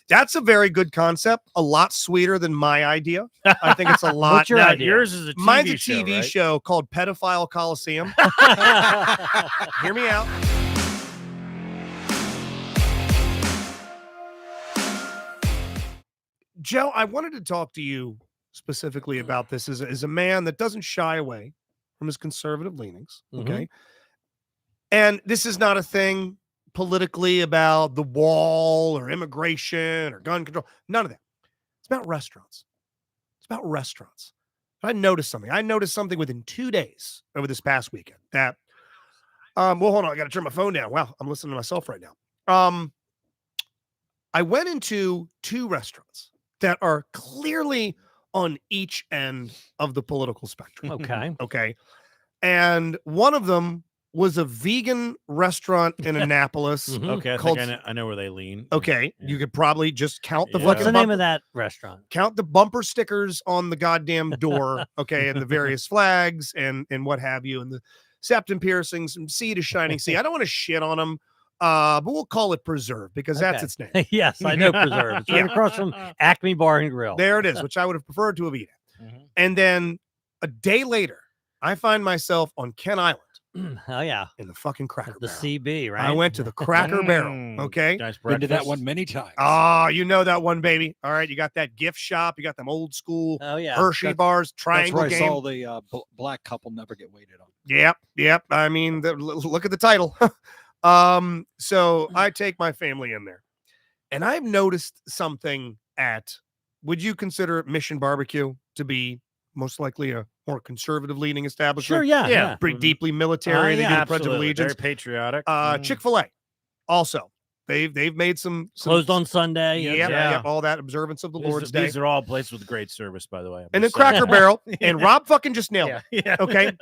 That's a very good concept. A lot sweeter than my idea. I think it's a lot. What's your idea? Yours is a TV Mine's a show, TV right? show called Pedophile Coliseum. Hear me out. Joe, I wanted to talk to you specifically about this as a man that doesn't shy away from his conservative leanings. Okay. And this is not a thing politically about the wall or immigration or gun control. None of that. It's about restaurants. It's about restaurants. I noticed something. I noticed something within 2 days over this past weekend that, well, hold on. I got to turn my phone down. Wow. I'm listening to myself right now. I went into 2 restaurants that are clearly on each end of the political spectrum. Okay. And one of them was a vegan restaurant in Annapolis. Okay, I know where they lean. Okay, Yeah. you could probably just count the What's fucking the name of that restaurant? count the bumper stickers on the goddamn door, okay, and the various flags and what have you, and the septum piercings and sea to shining sea. I don't want to shit on them, but we'll call it Preserve because that's its name. Yes, I know Preserve. It's right across from Acme Bar and Grill. There it is, which I would have preferred to have eaten. And then a day later, I find myself on Kent Island. Oh, yeah. In the fucking Cracker The Barrel. CB, right? I went to the Cracker Barrel, okay? Nice Been to that breakfast. one many times. Oh, you know that one, baby. All right, you got that gift shop. You got them old school Hershey bars, That's triangle where I game. saw the black couple never get waited on. Yep. I mean, look at the title. So I take my family in there, and I've noticed something at, would you consider Mission Barbecue to be most likely a more conservative leaning establishment? Sure, yeah. Pretty deeply military. They do the Pledge of Absolutely. Allegiance. Very patriotic. Chick-fil-A also. They've made some Closed on Sunday. Yep, all that observance of the Lord's Day. These are all places with great service, by the way. And then Cracker Barrel, and Rob fucking just nailed it. Yeah. Okay.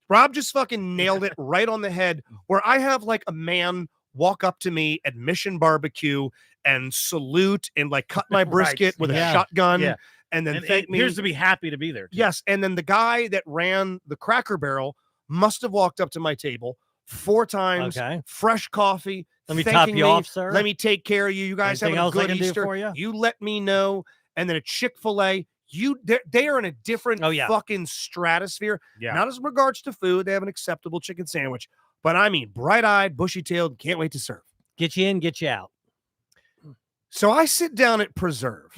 Rob just fucking nailed it right on the head, where I have like a man walk up to me at Mission Barbecue and salute and like cut my brisket with a shotgun. Yeah. And then And thank it me. appears to be happy to be there. Too. Yes. And then the guy that ran the Cracker Barrel must have walked up to my table 4 times. Okay. Fresh coffee. Let me thanking top you off, sir. Let me take care of you. You guys Anything have a else I good can do Easter. for you? You let me know. And then a Chick-fil-A, they are in a different fucking stratosphere. Yeah. Not as regards to food. They have an acceptable chicken sandwich. But I mean, bright-eyed, bushy-tailed, can't wait to serve. Get you in, get you out. So I sit down at Preserve.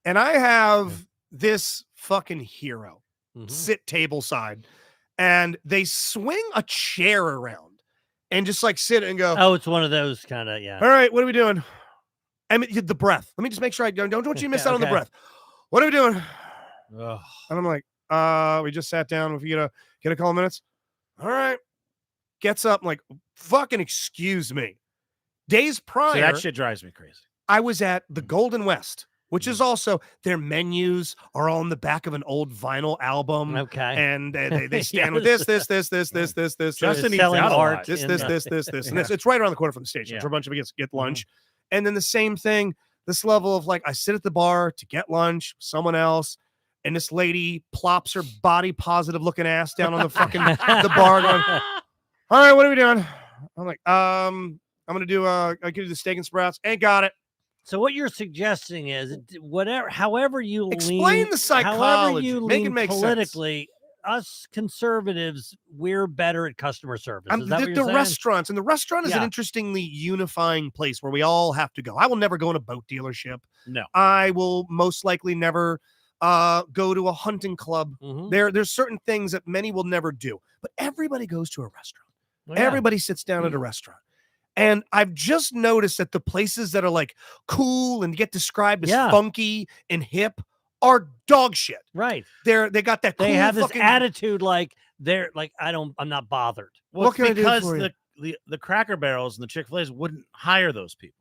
And I have this fucking hero sit table side, and they swing a chair around and just like sit and go, oh, it's one of those kind of, all right, what are we doing? I mean, the breath. Let me just make sure I don't want you to miss out on the breath. What are we doing? Ugh. And I'm like, we just sat down. If you get a couple minutes. All right. Gets up, like, fucking excuse me. Days prior, See, that shit drives me crazy. I was at the Golden West, which is also, their menus are all in the back of an old vinyl album. Okay. And they stand with this. Justin eats selling out a art lot. This. And it's right around the corner from the station. Yeah. For a bunch of us get lunch. And then the same thing, this level of like, I sit at the bar to get lunch, someone else, and this lady plops her body positive looking ass down on the fucking the bar going, all right, what are we doing? I'm like, I'm gonna do I'll give you the steak and sprouts. Ain't got it. So what you're suggesting is however you Explain the psychology. however you Make lean it make politically, us conservatives, we're better at customer service. Is that what you're the saying? restaurants, and the restaurant is an Yeah. interestingly unifying place where we all have to go. I will never go in a boat dealership. No. I will most likely never go to a hunting club. There's certain things that many will never do, but everybody goes to a restaurant. Well, yeah. Everybody sits down at a restaurant. And I've just noticed that the places that are like cool and get described as funky and hip are dog shit. Right. They got that cool They have this fucking attitude like they're like, I'm not bothered. Well, What can I do because for you? the Cracker Barrels and the Chick-fil-A's wouldn't hire those people.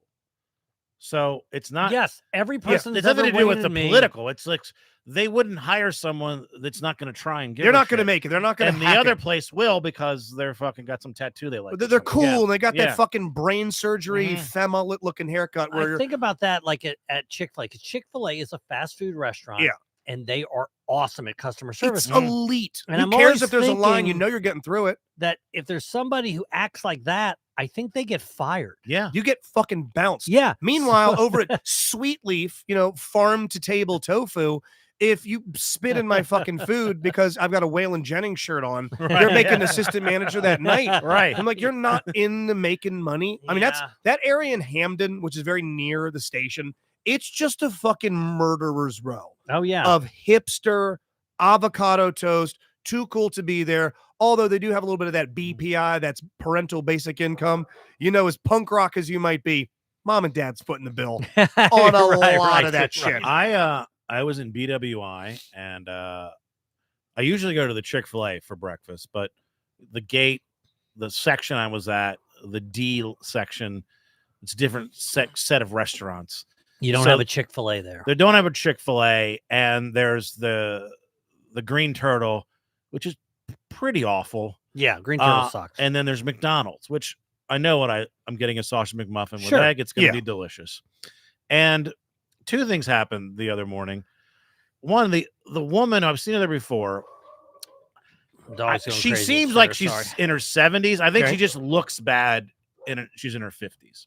So it's not. Yes, every person. It's nothing to do with the political. It's like they wouldn't hire someone that's not going to try and get. They're not going to make it. They're not going to. And the other place will because they're fucking got some tattoo they like. But they're cool and they got Yeah. that fucking brain surgery femme looking haircut. Where I think about that like at Chick-fil-A. Because Chick-fil-A is a fast food restaurant. Yeah. and they are awesome at customer service. It's elite. And Who I'm cares always if there's a line? You thinking- know you're getting through it. That if there's somebody who acts like that, I think they get fired. Yeah. You get fucking bounced. Yeah. Meanwhile, over at Sweet Leaf, farm to table tofu, if you spit in my fucking food because I've got a Waylon Jennings shirt on, they're making assistant manager that night. Right. I'm like, you're not in the making money. I mean, that's Yeah. that area in Hamden, which is very near the station. It's just a fucking murderer's row Oh yeah. of hipster avocado toast, too cool to be there. Although they do have a little bit of that BPI, that's parental basic income. As punk rock as you might be, mom and dad's footing the bill on a lot of that shit. I was in BWI, and I usually go to the Chick-fil-A for breakfast, but the section I was at, the D section, it's a different set of restaurants. You don't So- have a Chick-fil-A there. They don't have a Chick-fil-A, and there's the Green Turtle, which is pretty awful. Yeah, Green Turtle sucks. And then there's McDonald's, which I know what I'm getting a sausage McMuffin with Sure. egg. It's going to Yeah. be delicious. And two things happened the other morning. One, the woman, I've seen her there before. Dog's going She crazy seems upstairs, like she's sorry. in her 70s. I think Okay. she just looks bad. She's in her 50s.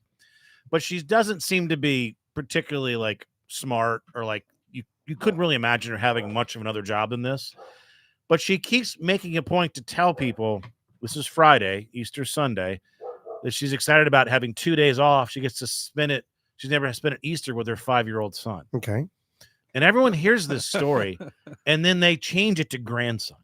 But she doesn't seem to be particularly like smart or like you couldn't really imagine her having much of another job than this. But she keeps making a point to tell people this is Friday, Easter Sunday, that she's excited about having 2 days off. She gets to spend it. She's never spent an Easter with her 5-year-old son. Okay. And everyone hears this story and then they change it to grandson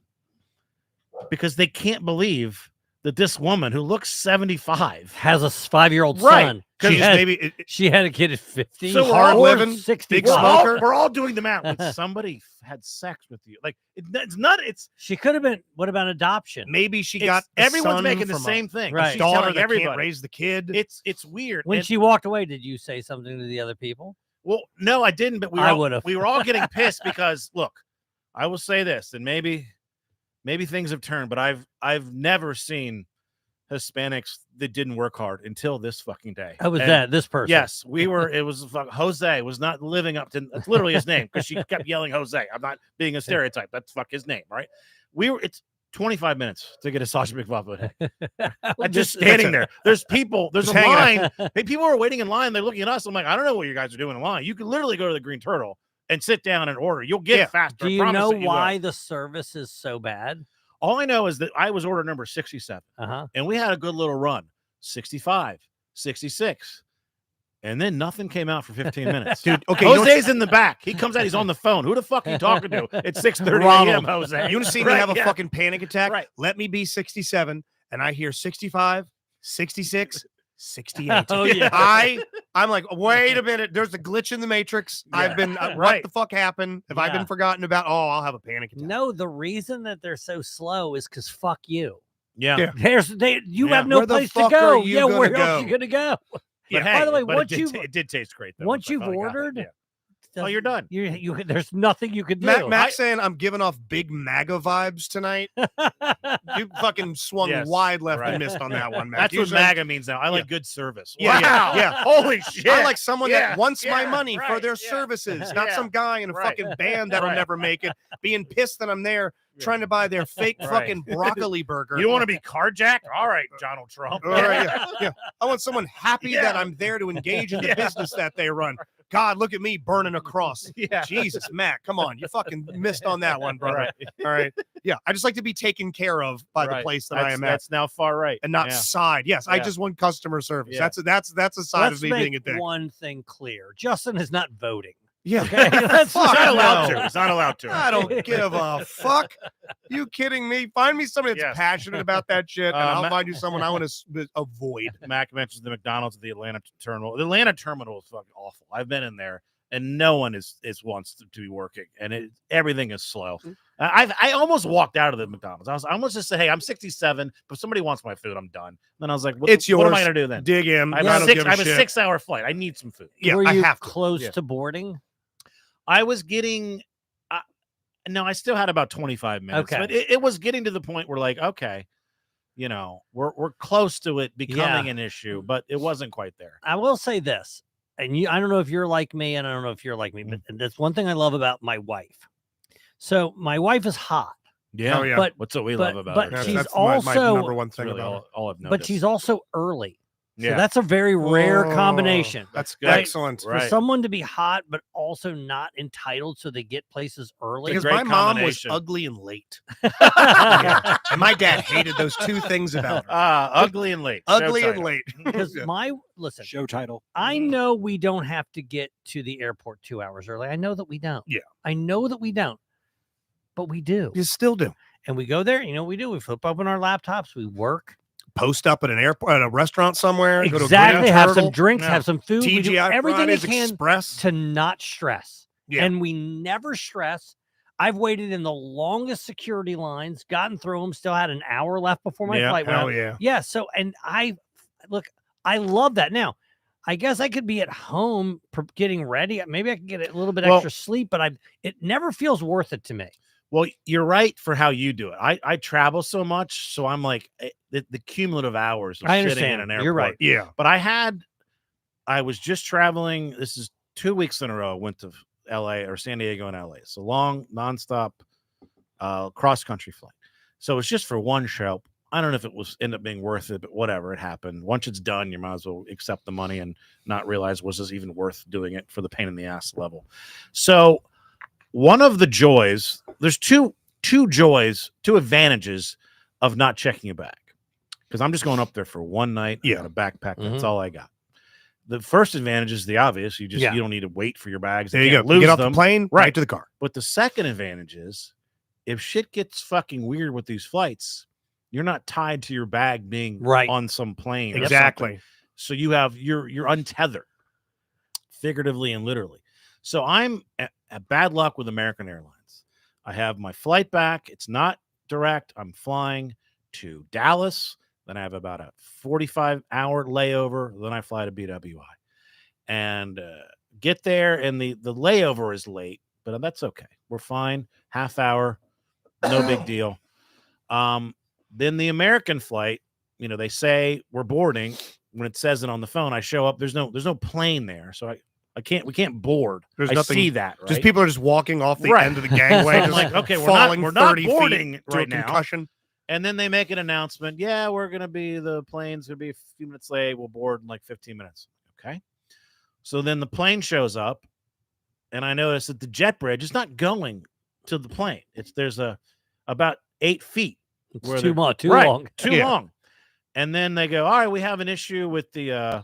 because they can't believe that this woman who looks 75 has a 5-year-old Right, son. Because She had, maybe she had a kid at 50. So we're hard all- living, 60. big we're smoker. we're all doing the math. Like somebody had sex with you. Like it's not. It's She could have been. What about adoption? maybe she got it's, the everyone's son making the from a same thing. Right. She's daughter telling that everybody. can't raise the kid. It's weird. When And- she walked away, did you say something to the other people? well, no, I didn't. But I would've. we were all getting pissed because look, I will say this, and maybe things have turned, but I've never seen Hispanics that didn't work hard until this fucking day. How was And that? This person. Yes, we were. It was Jose was not living up to. That's literally his name because she kept yelling Jose. I'm not being a stereotype. That's his name, right? It's 25 minutes to get a sausage McMuffin. I'm just standing there. There's people. There's Just a hanging line. Hey, people are waiting in line. They're looking at us. I'm like, I don't know what you guys are doing in line. You can literally go to the Green Turtle and sit down and order. You'll get Yeah. it faster. Do I you promise know that you will. why the service is so bad? All I know is that I was order number 67. Uh-huh. And we had a good little run 65, 66. And then nothing came out for 15 minutes. Dude, okay, you know Jose's in the back. He comes out. He's on the phone. Who the fuck are you talking to? It's 6:30 a.m. Ronald. Jose. You want to see me Right, have a yeah. fucking panic attack? Right. Let me be 67 and I hear 65, 66, 68. Oh, yeah. I'm like, wait a minute. There's a glitch in the matrix. I've been what Right. the fuck happened? Have I Yeah. been forgotten about? Oh, I'll have a panic attack. No, the reason that they're so slow is because fuck you. Yeah. Yeah. You Yeah. have no Where the place to fuck go. are you Yeah, gonna where go? else you gonna go? But By the way, but once it did taste great. Though. once It's like, you've oh, I got it. ordered, Yeah. Oh, you're done. There's nothing you could do. Max saying I'm giving off big MAGA vibes tonight. You fucking swung Yes, wide left right. and missed on that one, Max. That's what Usually- MAGA means now. I like good service. Yeah, Wow. yeah. Holy shit. I like someone Yeah, that wants my yeah, money for right, their yeah. services, not Yeah, some guy in a right. fucking band that'll Right. never make it, being pissed that I'm there trying to buy their fake Right. fucking broccoli burger. You don't want to be carjacked? All right, Donald Trump. All right, yeah. I want someone happy Yeah. that I'm there to engage in the Yeah. business that they run. God, look at me burning a cross. Yeah. Jesus, Matt, come on. You fucking missed on that one, brother. Right. All right. Yeah. I just like to be taken care of by the Right. place that I am at That's now far right. and not Yeah. side. Yes, I Yeah. just want customer service. Yeah. That's a side Let's of me make being a dick. one thing clear. Justin is not voting. Yeah. Okay, let's Fuck He's not allowed no. to. He's not allowed to. I don't give a fuck. You kidding me? Find me somebody that's Yes. passionate about that shit, and I'll Ma- find you someone I want to avoid. Mac mentions the McDonald's at the Atlanta terminal. The Atlanta terminal is fucking awful. I've been in there, and no one is wants to be working, and everything is slow. I almost walked out of the McDonald's. I almost just said, "Hey, I'm 67, but if somebody wants my food, I'm done." Then I was like, It's What am I yours. gonna do then? Dig in. I I have, don't a give a I have a shit. 6-hour flight. I need some food. Yeah, Were I you have to. close Yeah. to boarding? I was getting. No, I still had about 25 minutes. Okay. But it was getting to the point where, like, okay, we're close to it becoming an issue, but it wasn't quite there. I will say this, and I don't know if you're like me, and I don't know if you're like me, but that's one thing I love about my wife. So my wife is hot, Yeah. Oh, yeah. but What's what we but- love about but her. That's, she's that's my also- number one That's thing really about her. all I've noticed. but she's also early. So Yeah. that's a very rare Oh, combination. That's good. excellent. For Right. someone to be hot but also not entitled, so they get places early. Because great my mom was combination. ugly and late. Yeah. And my dad hated those two things about her. Ugly and late. Ugly Show and title. late. Because Yeah. listen, Show title. I know we don't have to get to the airport 2 hours early. I know that we don't. Yeah. I know that we don't, but we do. You still do. And we go there. You know what we do? We flip open our laptops. We work. Post up at an airport, at a restaurant somewhere. Go to a Exactly. Green Have Turtle, some drinks. No. Have some food. We do TGI everything we Fridays can Express. to not stress. Yeah. And we never stress. I've waited in the longest security lines, gotten through them, still had an hour left before my Yeah, flight went Hell out. yeah. Yeah. So, and I love that. Now, I guess I could be at home getting ready. Maybe I could get a little bit Well- extra sleep, but it never feels worth it to me. Well, you're right for how you do it. I travel so much, so I'm like the cumulative hours of I sitting understand. in an airport. You're right. Yeah. But I was just traveling. This is 2 weeks in a row. I went to LA or San Diego and LA. So long, nonstop, cross country flight. So it's just for one show. I don't know if it was end up being worth it, but whatever, it happened. Once it's done, you might as well accept the money and not realize was this even worth doing it for the pain in the ass level. So one of the joys, there's two advantages of not checking a bag. Because I'm just going up there for one night. I Yeah. got a backpack. That's Mhm. all I got. The first advantage is the obvious. You Yeah. don't need to wait for your bags. There you go. can't lose Get off them. the plane, right to the car. But the second advantage is if shit gets fucking weird with these flights, you're not tied to your bag being Right. on some plane. or something. Exactly. So you're untethered, figuratively and literally. So I'm at bad luck with American Airlines. I have my flight back. It's not direct. I'm flying to Dallas. Then I have about a 45-hour layover. Then I fly to BWI and get there. And the layover is late, but that's okay. We're fine. Half hour, no big deal. Then the American flight, they say we're boarding. When it says it on the phone, I show up. There's no plane there, so we can't board. There's I nothing- see that. Right? Just people are just walking off the Right. end of the gangway. I'm just like, okay, falling we're not 30 feet boarding to right a now. concussion. And then they make an announcement. Yeah, the plane's gonna be a few minutes late. We'll board in like 15 minutes. Okay. So then the plane shows up, and I notice that the jet bridge is not going to the plane. There's about 8 feet. It's Where too they're- much, too Right, long. Too Yeah. long. And then they go, all right, we have an issue with the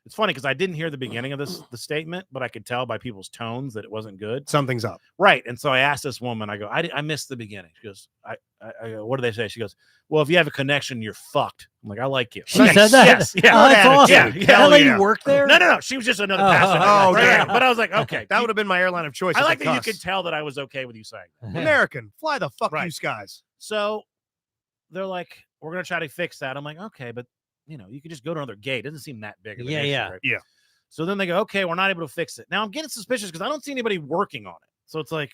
it's funny because I didn't hear the beginning of the statement, but I could tell by people's tones that it wasn't good. Something's up. Right. And so I asked this woman, I go, I missed the beginning. She goes, I go, what do they say? She goes, well, if you have a connection, you're fucked. I'm like, I like you. She said that? Yes. Yeah. Oh, that's awesome. Yeah, Did yeah. that Hell lady yeah. work there? No. She was just another Oh, passenger. oh, Right. damn. But I was like, okay. That would have been my airline of choice. I if like they that you cuss. could tell that I was okay with you saying that. American, fly the fuck you Right. skies. So they're like, we're going to try to fix that. I'm like, okay, but you could just go to another gate. It doesn't seem that big of an issue, Yeah. right? Yeah. So then they go, okay, we're not able to fix it. Now I'm getting suspicious because I don't see anybody working on it. So it's like,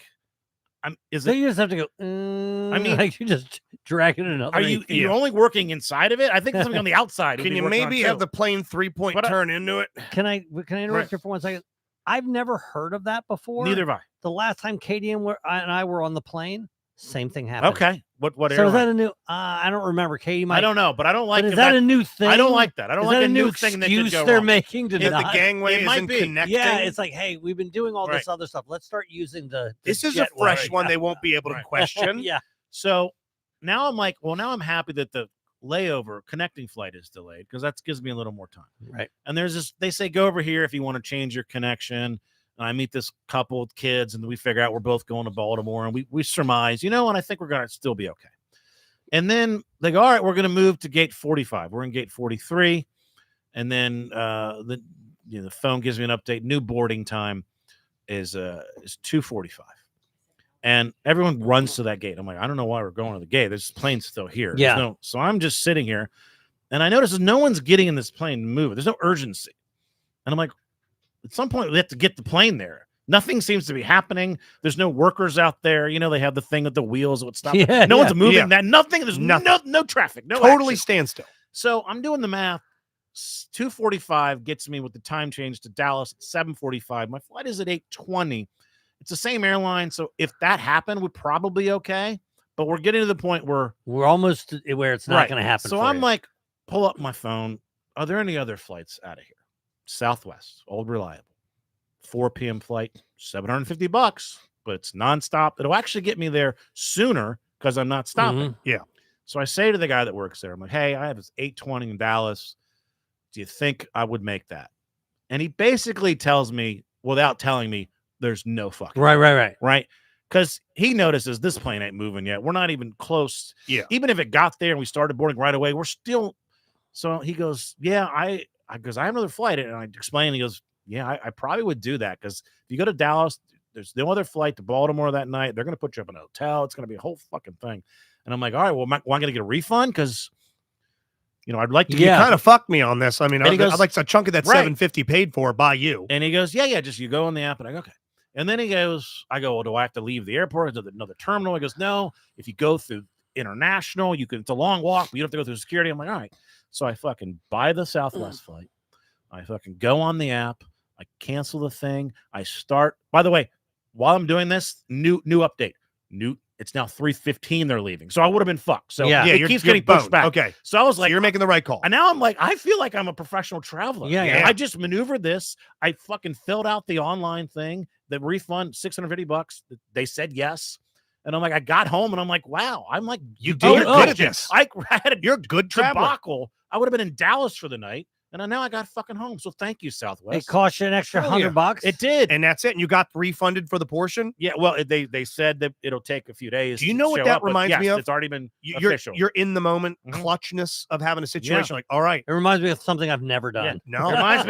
So you just have to go. I mean, like you just drag it another. are you only working inside of it? I think there's something on the outside. Can you maybe have the plane 3-point But I- turn into it? Can I interrupt you for 1 second? I've never heard of that before. Neither have The last time Katie and I were on the plane, same thing happened. Okay. What So is that airline? a new? I don't remember. Katie might. I don't know, but I don't like But is if that a new thing? I don't like that. I don't Is like that a new new thing that could excuse go they're wrong. making to If the not? gangway it might isn't be. connecting, Yeah, it's like, hey, we've been doing all this Right. other stuff. Let's start using the this is a jet fresh way. one they won't be able to Right. question. Yeah. So now I'm like, well, now I'm happy that the layover connecting flight is delayed because that gives me a little more time. Right. And there's this, they say, go over here if you want to change your connection. And I meet this couple with kids and we figure out we're both going to Baltimore and we surmise, and I think we're going to still be okay. And then they go, all right, we're going to move to gate 45. We're in gate 43. And then the phone gives me an update. New boarding time is 2:45. And everyone runs to that gate. I'm like, I don't know why we're going to the gate. This plane's still here. Yeah. So I'm just sitting here and I notice no one's getting in this plane to move it. There's no urgency. And I'm like, at some point we have to get the plane there. Nothing seems to be happening. There's no workers out there. They have the thing with the wheels that would stop. Yeah, no one's moving yeah. that. Nothing. There's Nothing. no traffic. No Totally action. standstill. So I'm doing the math. 2:45 gets me with the time change to Dallas at 7:45. My flight is at 8:20. It's the same airline, so if that happened, we're probably okay. But we're getting to the point where We're almost where it's not Right. going to happen. So for I'm you. like, pull up my phone. Are there any other flights out of here? Southwest, old reliable, 4 p.m. flight, $750, but it's nonstop. It'll actually get me there sooner because I'm not stopping. Mhm. Yeah. So I say to the guy that works there, I'm like, hey, I have this 8:20 in Dallas. Do you think I would make that? And he basically tells me, without telling me, there's no fucking Right. right? Because he notices this plane ain't moving yet. We're not even close. Yeah. Even if it got there and we started boarding right away, we're still. So he goes, yeah, I have another flight. And I explain, he goes, yeah, I probably would do that. Because if you go to Dallas, there's no other flight to Baltimore that night. They're going to put you up in a hotel. It's going to be a whole fucking thing. And I'm like, all right, well, am I going to get a refund? Because, I'd like to. You Yeah. kind of fucked me on this. I mean, And he goes, I'd like a chunk of that right. $750 paid for by you. And he goes, yeah, just you go on the app. And I go, okay. And then he goes, I go, well, do I have to leave the airport? Is there another terminal? He goes, no. If you go through international, it's a long walk, but you don't have to go through security. I'm like, all right. So I fucking buy the Southwest flight. I fucking go on the app. I cancel the thing. I start. By the way, while I'm doing this, new update. It's now 3:15. They're leaving. So I would have been fucked. So Yeah. it keeps getting pushed boned. back. Okay. So I was So like, you're making the right call. and now I'm like, I feel like I'm a professional traveler. Yeah. I just maneuvered this. I fucking filled out the online thing, the refund, $650. They said yes. And I'm like, I got home and I'm like, wow, I'm like, You're good at this. I had a You're a good traveler. debacle. I would have been in Dallas for the night. And now I got fucking home. So thank you, Southwest. It cost you an extra Hell yeah. $100. It did. And that's it. And you got refunded for the portion. Yeah, well, they said that it'll take a few days. Do you to know what show that up, but reminds yes, me of? It's already been You're official. you're in the moment Mhm. clutchness of having a situation like, all right, It reminds me of something I've never done. no, It reminds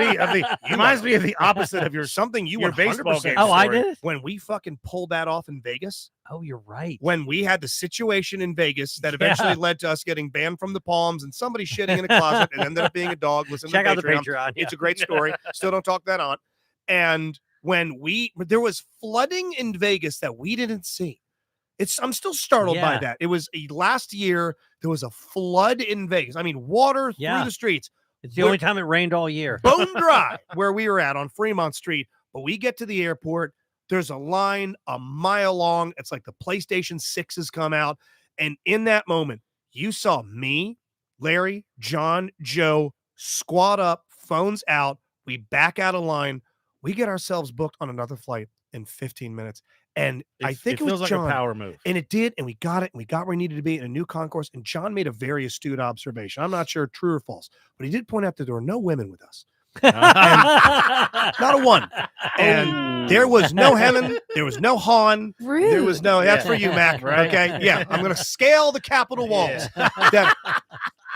me of the opposite of your something you your would baseball 100% game. Oh, I story. did it? when we fucking pulled that off in Vegas, Oh, you're right. when we had the situation in Vegas that Yeah. eventually led to us getting banned from the Palms and somebody shitting in a closet and ended up being a dog. Listen Check to out the Patreon. Patreon. It's a great story. Still don't talk that on. And when there was flooding in Vegas that we didn't see. I'm still startled by Yeah. that. It was last year, there was a flood in Vegas. I mean, water Yeah. through the streets, It's the only time it rained all year. bone dry where we were at on Fremont Street. But we get to the airport, there's a line a mile long. It's like the PlayStation 6 has come out. And in that moment, you saw me, Larry, John, Joe squat up, phones out. We back out of line. We get ourselves booked on another flight in 15 minutes. And I think it feels was like John. a power move. And it did, and we got it, and we got where we needed to be in a new concourse. And John made a very astute observation. I'm not sure true or false, but he did point out that there were no women with us. Not a one. And there was no Hemming, there was no Han, Rude. there was no, that's Yeah. for you, Mac. Right. Okay. Yeah. I'm gonna scale the Capitol walls. That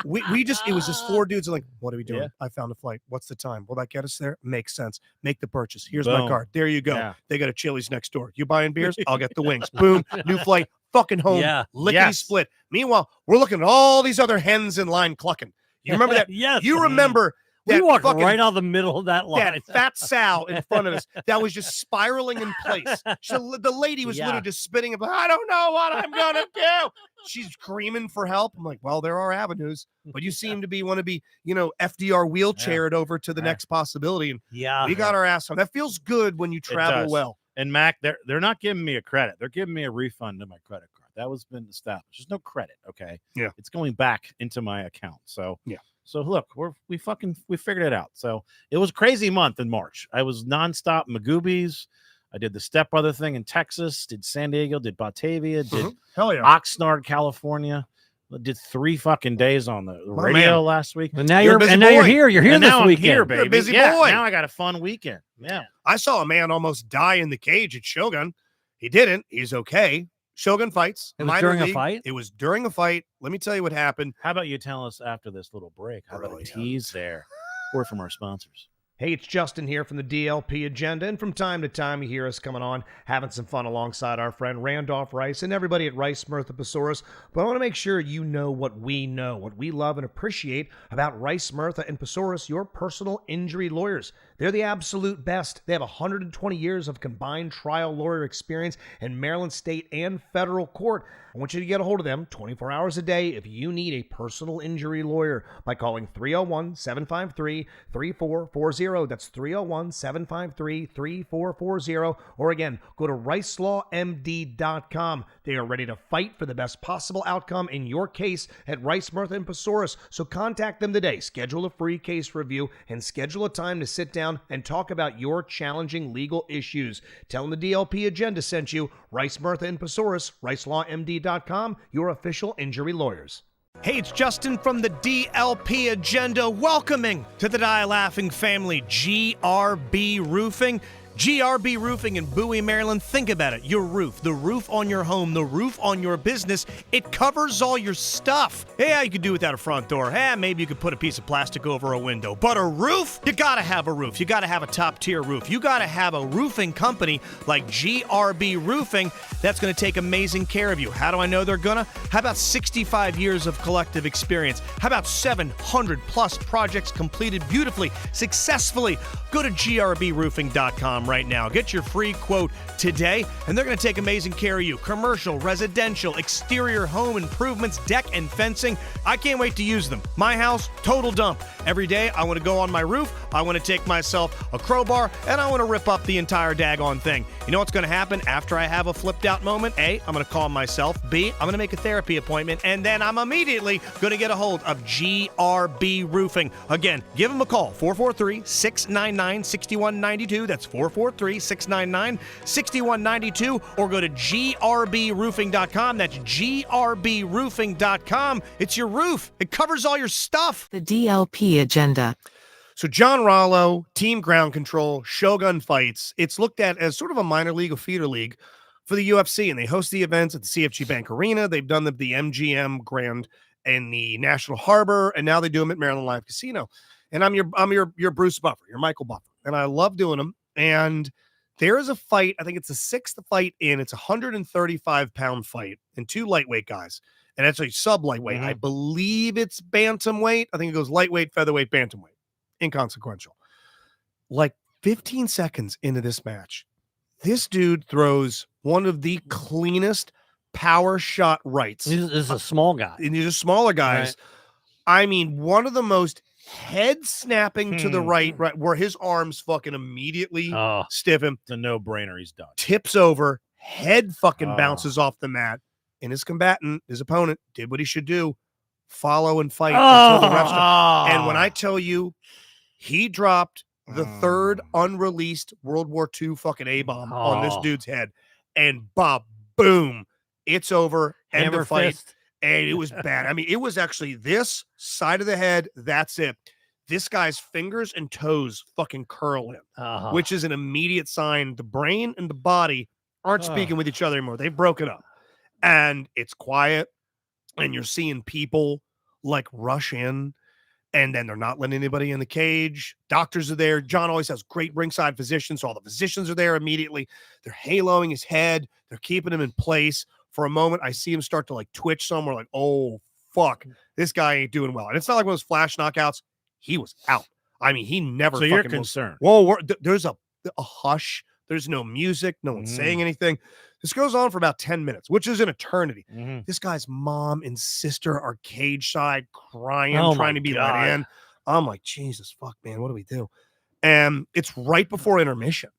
we just, it was just four dudes like, what are we doing? Yeah. I found a flight. What's the time? Will that get us there? Makes sense. Make the purchase. Here's my Boom. card. There you go. Yeah. They got a Chili's next door. You buying beers? I'll get the wings. Boom. New flight. Fucking home. Yeah. Lickety Yes. split. Meanwhile, we're looking at all these other hens in line clucking. You remember that? Yes. You remember We that walked fucking right out the middle of that line. that fat sow in front of us that was just spiraling in place. The lady was Yeah. literally just spitting up. I don't know what I'm gonna do. She's screaming for help. I'm like, well, there are avenues, but you seem to want to be, FDR wheelchaired over to the Yeah. next possibility, and Yeah. we got our ass on. That feels good when you travel does. well. And Mac, they're not giving me a credit. They're giving me a refund to my credit card. That was been established. There's no credit. Okay. Yeah. It's going back into my account. So Yeah. So look, we figured it out. So it was a crazy month in March. I was nonstop Magoobies. I did the stepbrother thing in Texas, did San Diego, did Batavia, did Hell yeah. Oxnard, California. Did 3 fucking days on the My radio man. last week. And now You're a you're, busy and now you're boy. here. You're here And this now I'm weekend. here, You're a baby. busy Yeah, boy. Now I got a fun weekend. Yeah. I saw a man almost die in the cage at Shogun. He didn't. He's okay. Shogun fights. It was minor during a league. fight? It was during a fight. Let me tell you what happened. How about you tell us after this little break? How about a Brilliant. tease there? Word from our sponsors. Hey, it's Justin here from the DLP Agenda, and from time to time you hear us coming on having some fun alongside our friend Randolph Rice and everybody at Rice Mirtha Pesaurus. But I want to make sure you know, what we love and appreciate about Rice Mirtha and Pesaurus, your personal injury lawyers. They're the absolute best. They have 120 years of combined trial lawyer experience in Maryland state and federal court. I want you to get a hold of them 24 hours a day if you need a personal injury lawyer by calling 301-753-3440. That's 301-753-3440. Or again, go to ricelawmd.com. They are ready to fight for the best possible outcome in your case at Rice, Murtha, and Pesaurus. So contact them today. Schedule a free case review and schedule a time to sit down and talk about your challenging legal issues. Tell them the DLP Agenda sent you. Rice, Murtha, and Pesaurus, ricelawmd.com, your official injury lawyers. Hey, it's Justin from the DLP Agenda, welcoming to the Die Laughing family, GRB Roofing. GRB Roofing in Bowie, Maryland. Think about it. Your roof, the roof on your home, the roof on your business, it covers all your stuff. Yeah, you could do without a front door. Maybe you could put a piece of plastic over a window. But a roof? You gotta have a roof. You gotta have a top-tier roof. You gotta have a roofing company like GRB Roofing that's gonna take amazing care of you. How do I know they're gonna? How about 65 years of collective experience? How about 700 plus projects completed beautifully, successfully? Go to grbroofing.com right now. Get your free quote today, and they're going to take amazing care of you. Commercial, residential, exterior home improvements, deck and fencing. I can't wait to use them. My house, total dump. Every day, I want to go on my roof, I want to take myself a crowbar, and I want to rip up the entire daggone thing. You know what's going to happen after I have a flipped out moment? A, I'm going to calm myself. B, I'm going to make a therapy appointment, and then I'm immediately going to get a hold of GRB Roofing. Again, give them a call, 443-699-6192. That's 443-699-6192, or go to grbroofing.com. That's grbroofing.com. It's your roof. It covers all your stuff. The DLP Agenda. So John Rollo, Team Ground Control, Shogun Fights. It's looked at as sort of a minor league, a feeder league for the UFC, and they host the events at the CFG Bank Arena. They've done the MGM Grand and the National Harbor, and now they do them at Maryland Live Casino. And I'm your Bruce Buffer, your Michael Buffer, and I love doing them. And there is a fight. I think it's the sixth fight in. It's a 135-pound fight and two lightweight guys, and it's a sub lightweight. I believe it's bantamweight. I think it goes lightweight, featherweight, bantamweight. Inconsequential. Like 15 seconds into this match, this dude throws one of the cleanest power shot rights. This is a small guy. And these are smaller guys. Right. I mean, one of the most head snapping to the right, where his arms fucking immediately stiffen. It's a no-brainer. He's done. Tips over, head fucking bounces off the mat, and his combatant, his opponent, did what he should do. Follow and fight until the refs stop. And when I tell you, he dropped the third unreleased World War II fucking A-bomb on this dude's head, and boom, it's over. End of fight. Fist. And it was bad. I mean, it was actually this side of the head. That's it. This guy's fingers and toes fucking curl in, which is an immediate sign the brain and the body aren't speaking with each other anymore. They've broken up, and it's quiet, and you're seeing people like rush in, and then they're not letting anybody in the cage. Doctors are there. John always has great ringside physicians, so all the physicians are there immediately. They're haloing his head. They're keeping him in place. For a moment, I see him start to like twitch somewhere, like, oh, fuck, this guy ain't doing well. And it's not like one of those flash knockouts. He was out. I mean, he never. So you're concerned. Whoa, there's a hush. There's no music. No one's saying anything. This goes on for about 10 minutes, which is an eternity. This guy's mom and sister are cage side crying, trying to be let in. I'm like, Jesus, fuck, man, what do we do? And it's right before intermission.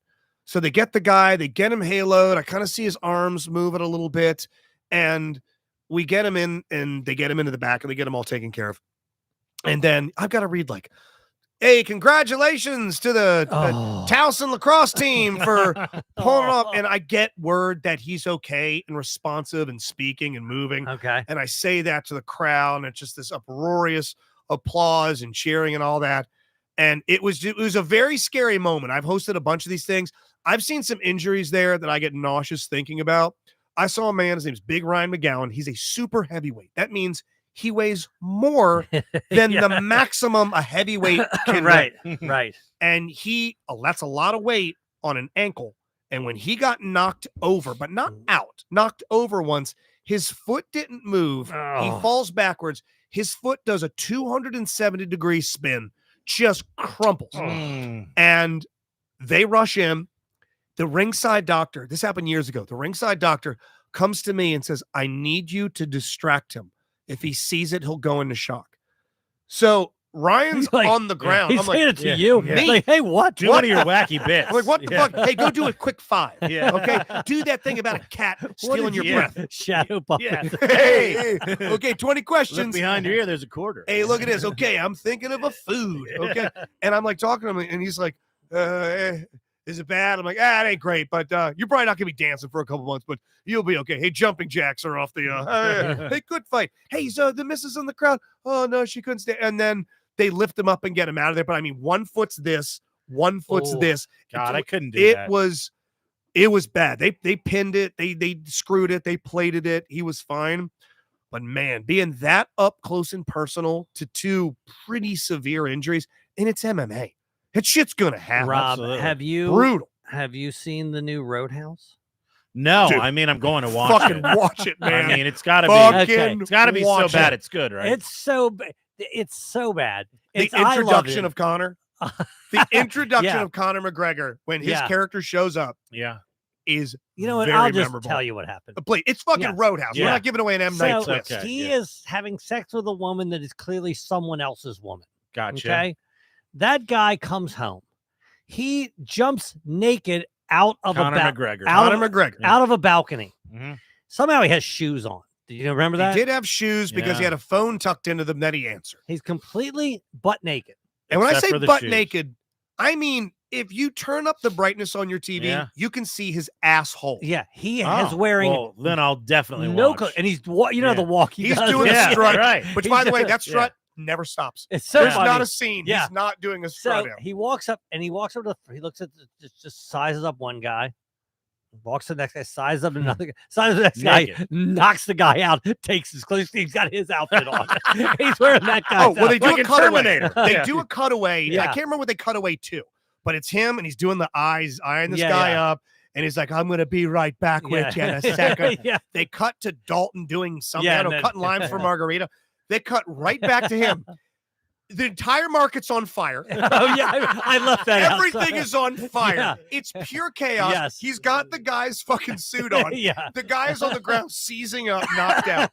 So they get the guy, they get him haloed. I kind of see his arms moving a little bit, and we get him in, and they get him into the back, and they get him all taken care of. And then I've got to read like, hey, congratulations to the Towson lacrosse team for pulling it off. And I get word that he's okay and responsive and speaking and moving. Okay. And I say that to the crowd, and it's just this uproarious applause and cheering and all that. And it was a very scary moment. I've hosted a bunch of these things. I've seen some injuries there that I get nauseous thinking about. I saw a man, his name's Big Ryan McGowan. He's a super heavyweight. That means he weighs more than the maximum a heavyweight can right. And that's a lot of weight on an ankle. And when he got knocked over, but not out, knocked over once, his foot didn't move. He falls backwards. His foot does a 270-degree spin, just crumples. And they rush in. The ringside doctor, this happened years ago. The ringside doctor comes to me and says, I need you to distract him. If he sees it, he'll go into shock. So Ryan's He's like- on the ground. He's I'm like, saying it to you. Yeah. He's like, hey, what? Do one of your wacky bits. I'm like, what the fuck? Hey, go do a quick 5. Yeah. Okay. Do that thing about a cat stealing your breath. Shadow puppet. Yeah. Hey. Okay, 20 Look questions. behind your ear, there's a quarter. Hey, look at this. Okay, I'm thinking of a food. Okay. And I'm like talking to him, and he's like, is it bad? I'm like, it ain't great, but you're probably not gonna be dancing for a couple months, but you'll be okay. Hey, jumping jacks are off the hey, good fight. Hey, so the missus in the crowd. Oh no, she couldn't stay. And then they lift him up and get him out of there. But I mean, one foot's this, one foot's this. God, I couldn't do It that. was bad. They pinned it, they screwed it, they plated it. He was fine. But man, being that up close and personal to 2 pretty severe injuries, and it's MMA. That shit's gonna happen. Rob, Absolutely. Brutal. have you seen the new Roadhouse? No, Dude, I mean, I'm going to watch Fucking it. watch it, man. I mean, it's got to Fucking be. Okay. It's got to be so watch bad. it. It's good, right? It's so bad. The I love introduction it. of Conor. The introduction Yeah. of Conor McGregor when his Yeah. character shows up yeah. is You know what? very I'll just memorable. tell you what happened. It's fucking Yeah. Roadhouse. We're Yeah. not giving away an M. Night So twist. okay. he yeah. is having sex with a woman that is clearly someone else's woman. Gotcha. Okay. That guy comes home. He jumps naked out of Conor a McGregor. out Conor of- McGregor. out of a balcony. Mhm. Somehow he has shoes on. Do you remember that? He did have shoes because he Yeah. had a phone tucked into them that he answered. He's completely butt naked. And when I Except say for the butt shoes. naked, I mean if you turn up the brightness on your TV, Yeah. you can see his asshole. Yeah, he Oh, is wearing well, then I'll definitely no watch. coat, and he's you know Yeah. the walk he He's does. doing yeah, the strut. right. Which, He's by the way, just- that strut never stops. It's so There's funny. not a scene. Yeah. He's not doing a strut So out. he walks up and he looks at just sizes up one guy, walks to the next guy, sizes up another guy, sizes the next guy, Naked. knocks the guy out, takes his clothes. He's got his outfit on. He's wearing that guy. Oh, well, they do Like a in cutaway. Terminator. They Yeah. do a cutaway. I Yeah. can't remember what they cut away to, but it's him and he's doing the eyes, eyeing this Yeah, guy yeah. up. And he's like, I'm going to be right back with you in a second. yeah. They cut to Dalton doing something. Yeah, I don't and know, then- cutting limes for margarita. They cut right back to him. The entire market's on fire. Oh yeah, I left that out. Everything is on fire. Yeah. It's pure chaos. Yes. He's got the guy's fucking suit on. yeah. The guy is on the ground, seizing up, knocked out.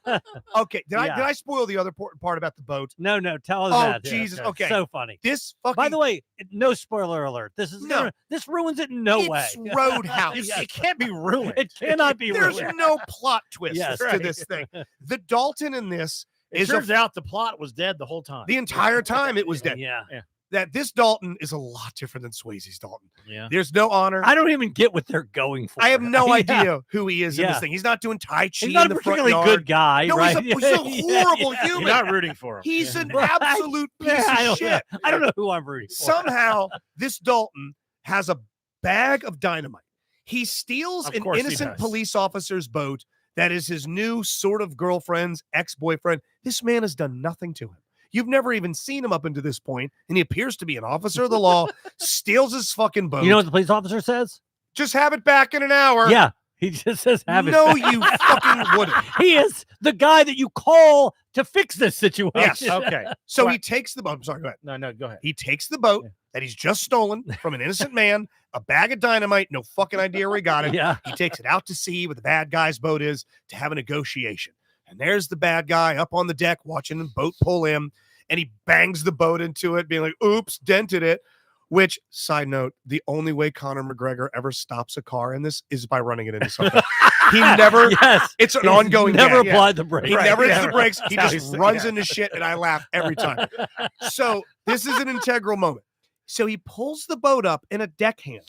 Okay, did Yeah. I spoil the other part about the boat? No, tell us Oh, that. Yeah. Jesus. Okay. So funny. This fucking By the way, no spoiler alert. This is No. this ruins it in no way. it's Roadhouse. Yes. It can't be ruined. It cannot be There's ruined. no plot twist Yes. to Right. this thing. The Dalton in this It is turns out the plot was dead the whole time. the entire time it was dead. Yeah. That this Dalton is a lot different than Swayze's Dalton. Yeah. There's no honor. I don't even get what they're going for. I have no Yeah. idea who he is in this Yeah. thing. He's not doing Tai Chi He's not in a the front particularly yard. good guy, No, right? he's a horrible You're human. not rooting for him. He's Yeah. an Right. absolute piece Yeah, I of don't shit. know. I don't know who I'm rooting for. Somehow, this Dalton has a bag of dynamite. He steals Of an course he innocent does. police officer's boat that is his new sort of girlfriend's ex-boyfriend. This man has done nothing to him. You've never even seen him up until this point, and he appears to be an officer of the law, steals his fucking boat. You know what the police officer says? Just have it back in an hour. Yeah. He just says have it. No, back." you fucking wouldn't. He is the guy that you call to fix this situation. Yes. Okay. So What? he takes the boat. I'm sorry, go ahead. No, go ahead. He takes the boat Yeah. that he's just stolen from an innocent man, a bag of dynamite, no fucking idea where he got it. Yeah. He takes it out to sea where the bad guy's boat is to have a negotiation. And there's the bad guy up on the deck watching the boat pull in, and he bangs the boat into it, being like, oops, dented it. Which, side note, the only way Conor McGregor ever stops a car in this is by running it into something. He never, Yes. it's an He's ongoing Never gag. applied the brakes. He Right, never hits yeah. the brakes. He That's how just he's- runs yeah. into shit, and I laugh every time. So this is an integral moment. So he pulls the boat up in a deckhand,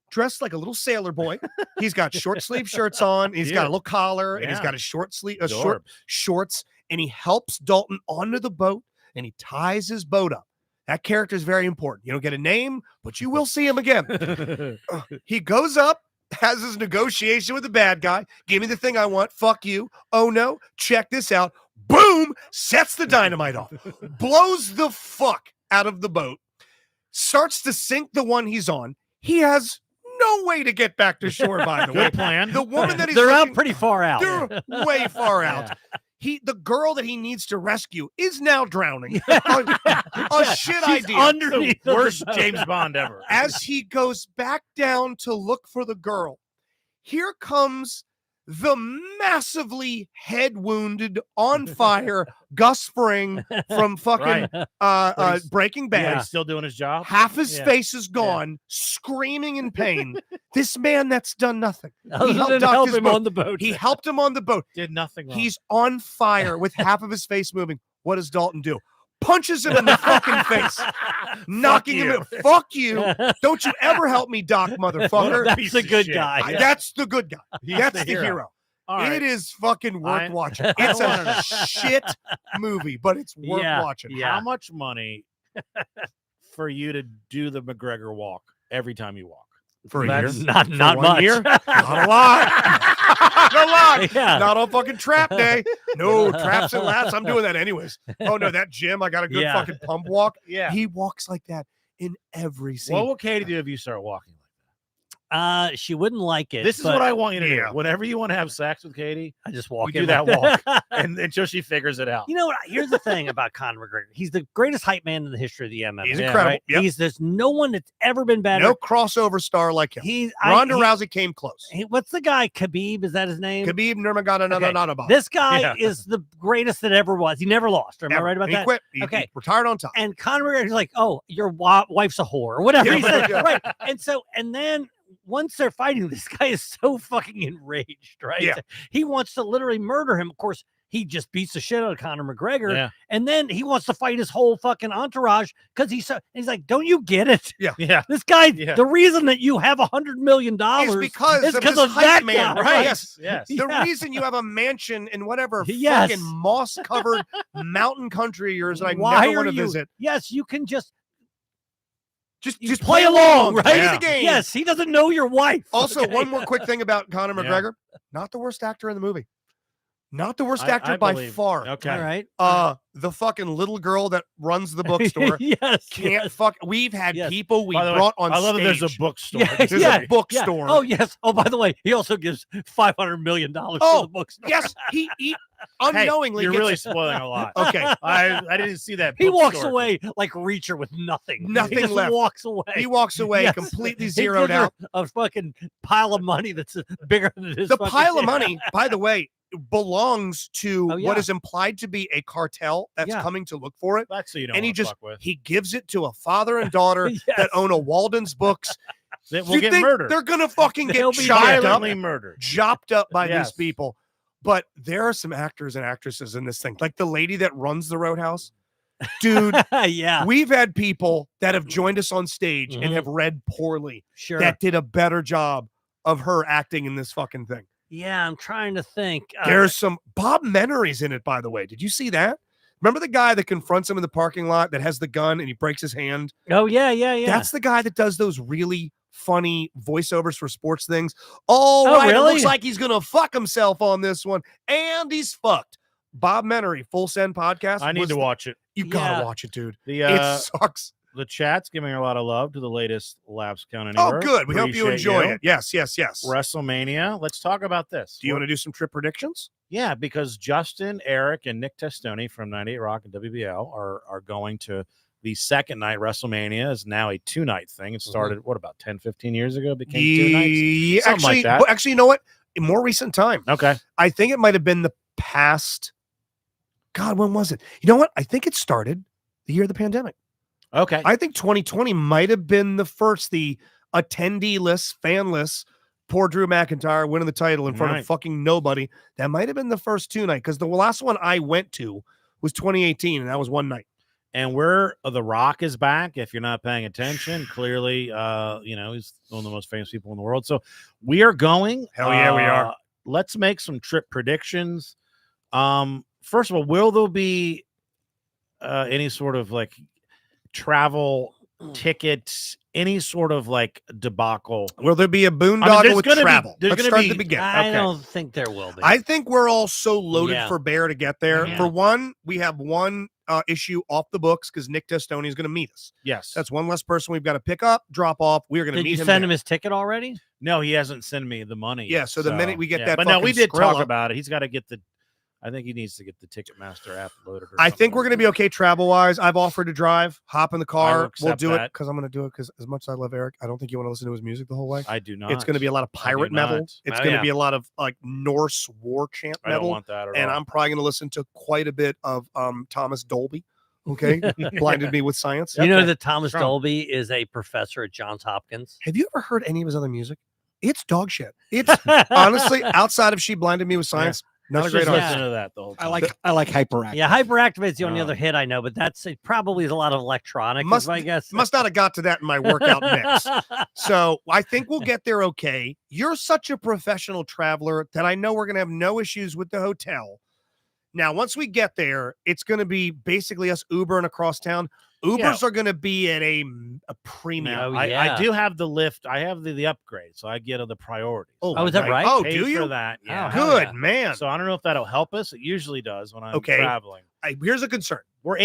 dressed like a little sailor boy. He's got short sleeve shirts on. He's got a Cute. little collar, and he's Yeah. got a short Adorbs. shorts. And he helps Dalton onto the boat, and he ties his boat up. That character is very important. You don't get a name, but you will see him again. He goes up, has his negotiation with the bad guy. Give me the thing I want. Fuck you. Oh no. Check this out. Boom. Sets the dynamite off. Blows the fuck out of the boat. Starts to sink the one he's on. He has no way to get back to shore, by the way. Good plan. The woman that he's They're out looking- pretty far out. they're way far out. the girl that he needs to rescue is now drowning. A shit She's idea. underneath The the worst boat. James Bond ever. As he goes back down to look for the girl, here comes the massively head wounded, on fire Gus Fring from fucking Right. Breaking But Bad. he's still doing his job. Half his Yeah. face is gone, screaming in pain. This man that's done nothing. Other helped than dock help his him boat. on the boat. He helped him on the boat. Did nothing wrong. He's on fire with half of his face moving. What does Dalton do? Punches him in the fucking face, knocking him out. Fuck you. Don't you ever help me, Doc, motherfucker. That's a good guy. That's the good guy. That's the hero. hero. All right. It is fucking worth I- watching. I It's wanna know. a shit movie, but it's worth Yeah. watching. Yeah. How much money for you to do the McGregor walk every time you walk? For a That's year. not For not 1 much. year? Not a lot. Not a lot. Yeah. Not on fucking trap day. No, traps and laps. I'm doing that anyways. Oh no, that gym, I got a good Yeah. fucking pump walk. Yeah. He walks like that in every scene. What will Katie do if you start walking like She wouldn't like it. that? This is but what I want you to Yeah. do. Whenever you want to have sex with Katie, I just walk you in do that like walk. and until she figures it out. You know what? Here's the thing about Conor McGregor. He's the greatest hype man in the history of the MMA. He's Yeah, incredible. Right? Yep. There's no one that's ever been better. No crossover star like him. He's Ronda Rousey came close. what's the guy? Khabib, is that his name? Khabib Nurmagomedov. Okay. This guy Yeah. is the greatest that ever was. He never lost. Am I right about he that? Quit. He Okay. retired on top. And Conor McGregor's like, "Oh, your wife's a whore," or whatever he said. Yeah. Right. And then once they're fighting, this guy is so fucking enraged, right? Yeah. He wants to literally murder him. Of course, he just beats the shit out of Conor McGregor. Yeah. And then he wants to fight his whole fucking entourage because he's like, "Don't you get it? Yeah. This guy, Yeah. the reason that you have $100 million It's because is of because this of hype that man, guy, right? Yes. Yes. The Yeah. reason you have a mansion in whatever Yes. fucking moss-covered mountain country of yours that I Why never want are to you? visit. Yes, you can just Just play along, right? Play Yeah. the game. Yes, he doesn't know your wife. Also, okay? one more quick thing about Conor Yeah. McGregor. Not the worst actor in the movie. Not the worst I actor by believe. far. Okay. All right. The fucking little girl that runs the bookstore yes. can't yes. fuck. We've had Yes. people we By the way, brought on I love that stage. there's a bookstore. Yeah, There's yeah. a bookstore. Oh yes. Oh, by the way, he also gives $500 million to Oh, the bookstore. Yes, he Hey, unknowingly you're gets really spoiling a lot. okay. I didn't see that. He walks bookstore. away like Reacher with nothing. Nothing he just left. walks away. He walks away Yes. completely He zeroed gives her out. a fucking pile of money that's bigger than his The fucking- pile of money, by the way, belongs to Oh, yeah. what is implied to be a cartel that's Yeah. coming to look for it. That's so you don't And he want to just fuck with. he gives it to a father and daughter Yes. that own a Walden's Books. They will You get think murdered. they're gonna fucking They'll get be chopped up, Violently murdered. chopped up by Yes. these people. But there are some actors and actresses in this thing, like the lady that runs the Roadhouse. Dude, yeah. we've had people that have joined us on stage and Mhm. have read poorly Sure. that did a better job of her acting in this fucking thing. Yeah, I'm trying to think. There's some Bob Menery's in it, by the way. Did you see that? Remember the guy that confronts him in the parking lot that has the gun and he breaks his hand? Oh yeah. That's the guy that does those really funny voiceovers for sports things. All Oh, right, it really? looks like he's gonna fuck himself on this one, and he's fucked. Bob Menery, Full Send podcast. I need was to the- watch it. You gotta Yeah. watch it, dude. The It sucks. the chat's giving a lot of love to the latest Labs Count Oh, Anywhere. good. We hope you Appreciate enjoy it. Yes, yes, yes. WrestleMania. Let's talk about this. Do you want to do some trip predictions? Yeah, because Justin, Eric, and Nick Testoni from 98 Rock and WBL are going to the second night. WrestleMania is now a 2-night thing. It started, what, about 10, 15 years ago? It became 2 nights? Yeah, Something actually, like that. well, actually, you know what? In more recent time, Okay. I think it might have been the past. God, when was it? You know what? I think it started the year of the pandemic. Okay. I think 2020 might have been the first, the attendee list, fan list, poor Drew McIntyre winning the title in front Right. of fucking nobody. That might have been the first 2 night, because the last one I went to was 2018, and that was 1 night. And we're The Rock is back. If you're not paying attention, clearly, he's one of the most famous people in the world. So we are going. Hell yeah, we are. Let's make some trip predictions. First of all, will there be any sort of like travel tickets, any sort of like debacle? Will there be a boondoggle there's with gonna be- travel? there's Let's gonna start be- at the beginning. I Okay. don't think there will be. I think we're all so loaded Yeah. for bear to get there. Mhm. For one, we have one issue off the books because Nick Testoni is going to meet us. Yes. That's one less person we've got to pick up, drop off. We're going to Did meet you him. send there. him his ticket already? No, he hasn't sent me the money. Yeah, yet, so the minute we get that but no, we fucking did talk Skrilla- about it. He's got to get the I think he needs to get the Ticketmaster app loaded. I think we're going to be okay travel-wise. I've offered to drive, hop in the car. We'll accept do it that. because I'm going to do it because as much as I love Erik, I don't think you want to listen to his music the whole way. I do not. It's going to be a lot of pirate metal. not. It's Oh, going to yeah. be a lot of like Norse war chant I don't metal. want that at And all. I'm probably going to listen to quite a bit of Thomas Dolby. Okay, blinded me with science. You know Okay. that Thomas Strong. Dolby is a professor at Johns Hopkins. Have you ever heard any of his other music? It's dog shit. It's honestly outside of She Blinded Me with Science. Not a Let's great just artist. listen to that the whole time. I like Hyperactive. Yeah, Hyperactivate's the only Oh. other hit I know, but that's it probably is a lot of electronic. Must- I guess. Must not have got to that in my workout mix. So I think we'll get there okay. You're such a professional traveler that I know we're going to have no issues with the hotel. Now, once we get there, it's going to be basically us Ubering across town. Ubers are going to be at a premium. Now, Oh, I yeah. do have the lift. I have the upgrade, so I get the priority. Oh, is that right? Oh, Paid do you? for that? Yeah. hell Good, yeah. man. So I don't know if that'll help us. It usually does when I'm Okay. traveling. Here's a concern. We're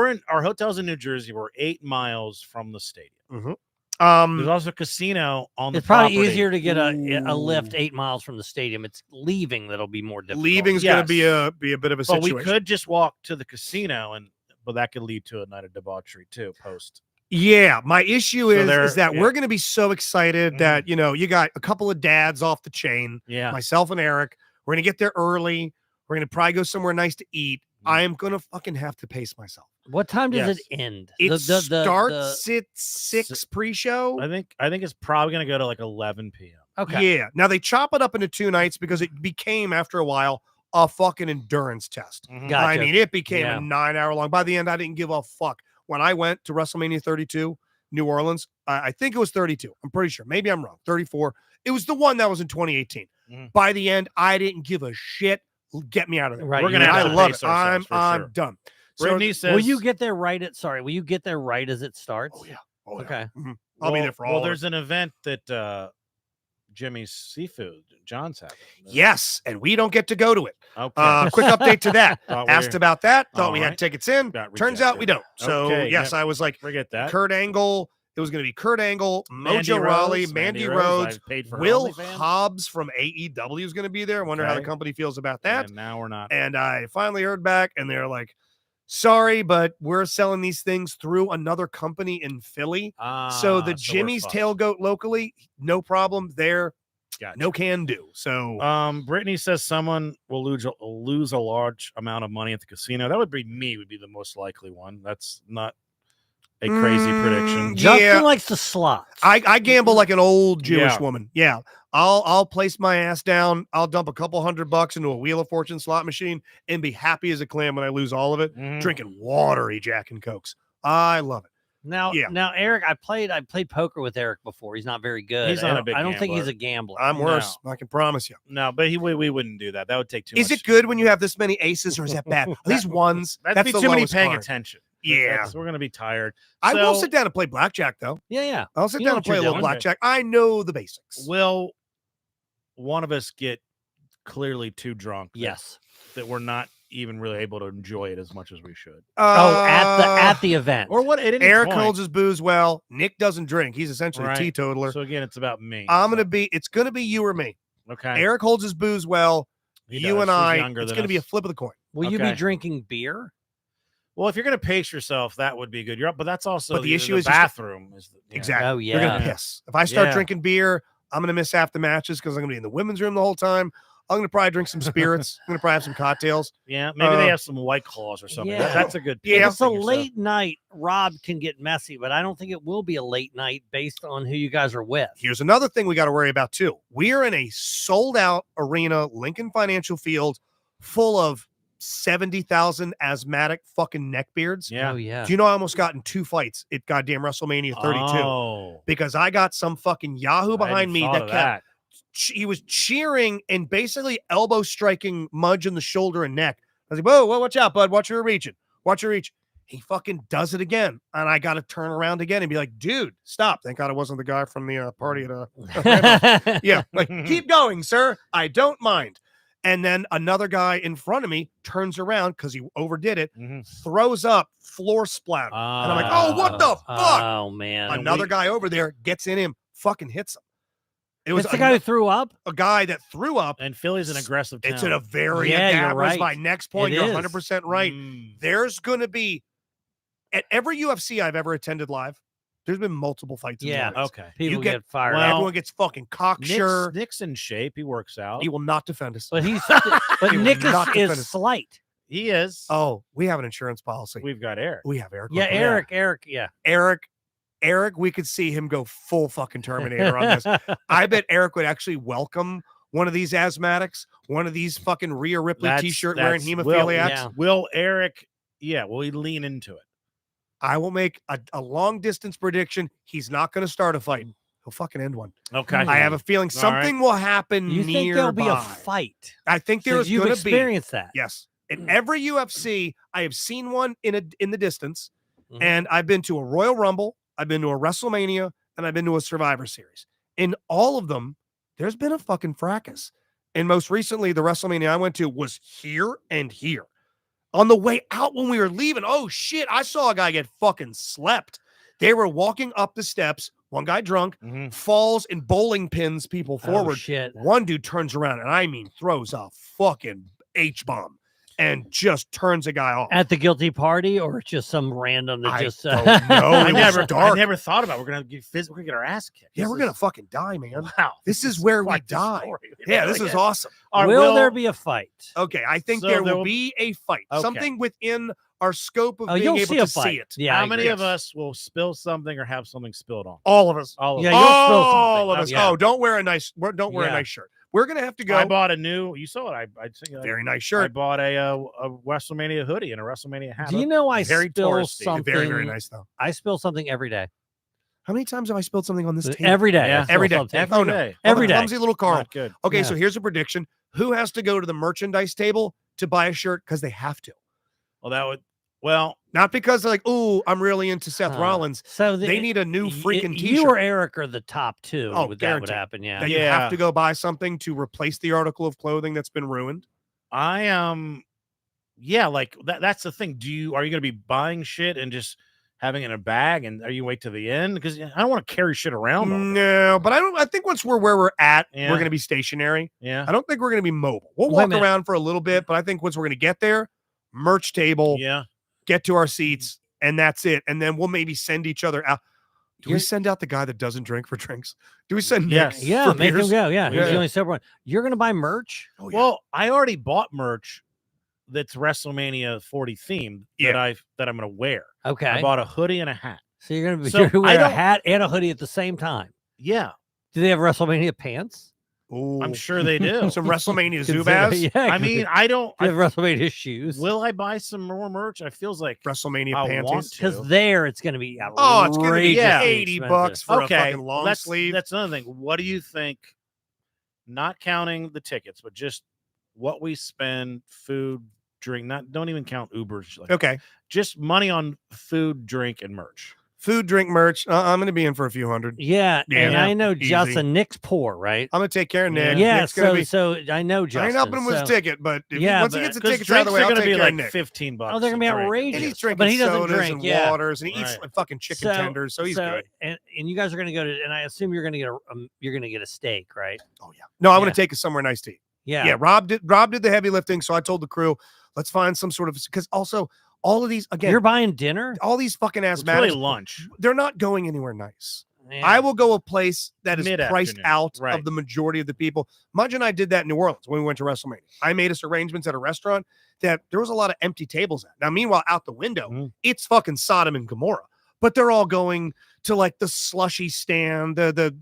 in our hotel's in New Jersey. We're 8 miles from the stadium. There's also a casino on the It's probably property. easier to get a lift Ooh. 8 miles from the stadium. It's leaving that'll be more difficult. Leaving's going to Yes. be a bit of a But situation. we could just walk to the casino, but that could lead to a night of debauchery too. Post. Yeah, my issue So is that yeah. we're going to be so excited that you got a couple of dads off the chain, Yeah. myself and Erik. We're going to get there early. We're going to probably go somewhere nice to eat. I am going to fucking have to pace myself. What time does Yes. it end? It starts at 6 pre-show. I think it's probably going to go to like 11 p.m. Okay. Yeah. Now they chop it up into 2 nights because it became after a while a fucking endurance test. Gotcha. I mean, it became Yeah. a 9-hour long. By the end, I didn't give a fuck. When I went to WrestleMania 32, New Orleans, I think it was 32. I'm pretty sure. Maybe I'm wrong. 34. It was the one that was in 2018. Mhm. By the end, I didn't give a shit. Get me out of there. Right. We're gonna I have to love pace it. I'm ourselves for sure. done. So, Brittany says, Will you get there right at? Sorry, will you get there right as it starts? oh yeah. Oh, yeah. Okay. Mhm. I'll be there for all. Well, of it. there's an event that Jimmy's Seafood, John's having. Yes, and we don't get to go to it. Okay. Quick update to that. Thought Asked we about that. Thought All we had right. tickets in. got Turns out we rejected. don't. So Okay, yes, yep. I was like Forget that. Kurt Angle. It was going to be Kurt Angle, Mandy Mojo Rawley, Rose, Mandy Rose. Rhodes, I paid for her Will OnlyFans. Hobbs from AEW is going to be there. I wonder how the Okay. company feels about that. And now we're not. And I finally heard back, and they're like, "Sorry, but we're selling these things through another company in Philly. So the we're Jimmy's fucked. Tailgate locally, no problem there. Gotcha. No can do. So Brittany says someone will lose a large amount of money at the casino. That would be me. Would be the most likely one. That's not a crazy prediction. Yeah. Justin likes the slots. I gamble like an old Jewish Yeah. woman. Yeah. I'll place my ass down. I'll dump a couple $100 into a Wheel of Fortune slot machine and be happy as a clam when I lose all of it. Mhm. Drinking watery Jack and Cokes. I love it. Now, Yeah. now, Erik, I played poker with Erik before. He's not very good. He's not a big I don't think he's gambler. a gambler. I'm worse. I can promise you. No, but we wouldn't do that. That would take too Is much. it good when you have this many aces or is that bad? Are these ones? That'd be the too many lowest paying card. attention. Yeah. We're gonna be tired. I will So- sit down and play blackjack though. yeah. I'll sit You know down and what play a you're little doing. blackjack. I know the basics. Will one of us get clearly too drunk? Yes. That we're not even really able to enjoy it as much as we should. Oh, at the event. Or what? At any Erik point. holds his booze well. Nick doesn't drink. He's essentially Right. a teetotaler. So again, it's about me. It's gonna be you or me. Okay. Eric holds his booze well. He You does. and He's I, younger it's than going to be a us. flip of the coin. Will you be Okay. drinking beer? Well, if you're gonna pace yourself, that would be good. You're up, but that's also But the issue is the just- bathroom. Exactly. Oh, You're going to yeah. piss. If I start Yeah. drinking beer, I'm going to miss half the matches because I'm going to be in the women's room the whole time. I'm going to probably drink some spirits. I'm going to probably have some cocktails. Yeah, maybe they Uh, have some White Claws or something. Yeah. That's a good. Yeah. If pick it's a for yourself. late night, Rob can get messy, but I don't think it will be a late night based on who you guys are with. Here's another thing we got to worry about too. We're in a sold out arena, Lincoln Financial Field, full of 70,000 asthmatic fucking neckbeards. Yeah. Oh, yeah. Do you know I almost got in 2 fights at goddamn WrestleMania 32 Oh, because I got some fucking Yahoo I behind hadn't me thought that of kept he was cheering and basically elbow striking Mudge in the shoulder and neck. I was like, whoa, watch out, bud. Watch your reaching. Watch your reach. He fucking does it again. And I got to turn around again and be like, dude, stop. Thank God it wasn't the guy from the party at yeah, like, keep going, sir. I don't mind. And then another guy in front of me turns around because he overdid it, Mhm. throws up, floor splatter. And I'm like, oh, what the fuck? Oh, man. Another guy over there gets in him, fucking hits him. It was It's the guy who threw up. a guy that threw up. And Philly's an aggressive town. It's in a very Yeah, you're that was my right. next point. It You're is. 100% right. There's going to be at every UFC I've ever attended live. There's been multiple fights. In Yeah. the ring. Okay. People get- get fired well, up. Everyone gets fucking cocksure. Nick's in shape. He works out. He will not defend us. But but He will Nick not defend is us. slight. He is. Oh, we have an insurance policy. We've got Eric. We have Eric. Yeah, Roberts. Eric. Yeah. Eric, we could see him go full fucking Terminator on this. I bet Eric would actually welcome one of these asthmatics, one of these fucking Rhea Ripley t-shirt wearing hemophiliacs. Will Eric? Yeah. Will he lean into it? I will make a long distance prediction. He's not going to start a fight. He'll fucking end one. Okay. I have a feeling All something will happen You think there'll be a nearby. fight? I think So there's you've going to be. experienced that. Yes. In every UFC, I have seen one in the distance, Mhm. and I've been to a Royal Rumble, I've been to a WrestleMania, and I've been to a Survivor Series. In all of them, there's been a fucking fracas. And most recently, the WrestleMania I went to was here and here. On the way out when we were leaving, oh shit, I saw a guy get fucking slept. They were walking up the steps, one guy drunk, Mhm. falls and bowling pins people Oh, forward. shit. One dude turns around and I mean throws a fucking H-bomb and just turns a guy off. At the guilty party, or just some random that I just don't know. I It was dark. never thought about it. We're gonna get physical. We're gonna get our ass kicked. Yeah, This we're gonna is- fucking die, man. Wow. This is where we quite the die. story. Yeah, this is awesome. All right, will there be a fight? Okay, I think So there there will will- be a fight. Okay. Something within our scope of Oh, being you'll able see to a fight. see it. Yeah. How I many agree. of us will spill something or have something spilled on? All of us. All of Yeah, us. you'll spill something. All of us. Yeah. Oh, don't wear a nice Yeah. shirt. We're gonna have to go. I bought a new. You saw it. I think Very nice I shirt. bought a WrestleMania hoodie and a WrestleMania hat. Do you know I Very spill touristy. something? Very, very nice though. I spill something every day. How many times have I spilled something on this table? Every day. Yeah. I spill Every day. something. Every Oh, no. day. Oh, Every the day. clumsy little Carl. Not good. Okay, Yeah. so here's a prediction. Who has to go to the merchandise table to buy a shirt because they have to? Well, that would. Well, Not because they're like, oh, I'm really into Seth Huh. Rollins. So They need a new freaking You t-shirt. or Eric are the top two. Oh, that would guaranteed. happen. Yeah. That you Yeah. have to go buy something to replace the article of clothing that's been ruined. I yeah, like that's the thing. Are you gonna be buying shit and just having it in a bag, and are you wait to the end? Because I don't want to carry shit around. all day. No, but I think once we're where we're at, Yeah. we're gonna be stationary. Yeah. I don't think we're gonna be mobile. We'll Wait a walk minute. around for a little bit, but I think once we're gonna get there, merch table, Yeah. get to our seats, and that's it. And then we'll maybe send each other out. Do we You're- send out the guy that doesn't drink for drinks? Do we send Nick Yes. Yeah, for make beers? him go. Yeah, he's Yeah. the only sober one. You're gonna buy merch? Oh, yeah. Well, I already bought merch that's WrestleMania 40 themed Yeah. that I'm gonna wear. Okay. I bought a hoodie and a hat. So you're gonna So you're gonna I wear a don't- hat and a hoodie at the same time. Yeah, Do they have WrestleMania pants? Ooh. I'm sure they do. Some WrestleMania Consider- Zubaz, Yeah. I mean, I don't. do they have WrestleMania shoes? Will I buy some more merch? I feels like WrestleMania I want panties. to. Because there it's gonna be Oh, it's gonna be outrageously $80 expensive. for a okay. fucking long that's, sleeve. That's another thing. What do you think? Not counting the tickets, but just what we spend, food, drink. Don't even count Ubers. Like, Okay. just money on food, drink, and merch. Food, drink, merch. I'm going to be in for a few hundred. Yeah, and Yeah. I know Easy. Justin. Nick's poor, right? I'm going to take care of Nick. Yeah, Nick's gonna so be, I know I Justin. ain't helping him with so- his ticket, but if Yeah, once he but- gets the Because tickets out of drinks the way, are I'll going to take be care like of Nick. $15. Oh, they're gonna be a drink. outrageous. And he's drinking but he doesn't sodas drink. and Yeah. waters, and he eats Right. like fucking chicken tenders, so he's good. And you guys are gonna go to, and I assume you're gonna get a steak, right? Oh yeah. No, I'm going Yeah. to take us somewhere nice to eat. Yeah. Yeah, Rob did the heavy lifting, so I told the crew, let's find some sort of, because also all of these again, You're buying dinner. all these fucking It's really asthmatics, lunch. they're not going anywhere nice. Yeah. I will go a place that is Mid-afternoon, priced out right. of the majority of the people. Mudge and I did that in New Orleans when we went to WrestleMania. I made us arrangements at a restaurant that there was a lot of empty tables at. Now, meanwhile, out the window, Mhm. it's fucking Sodom and Gomorrah. But they're all going to like the slushy stand, the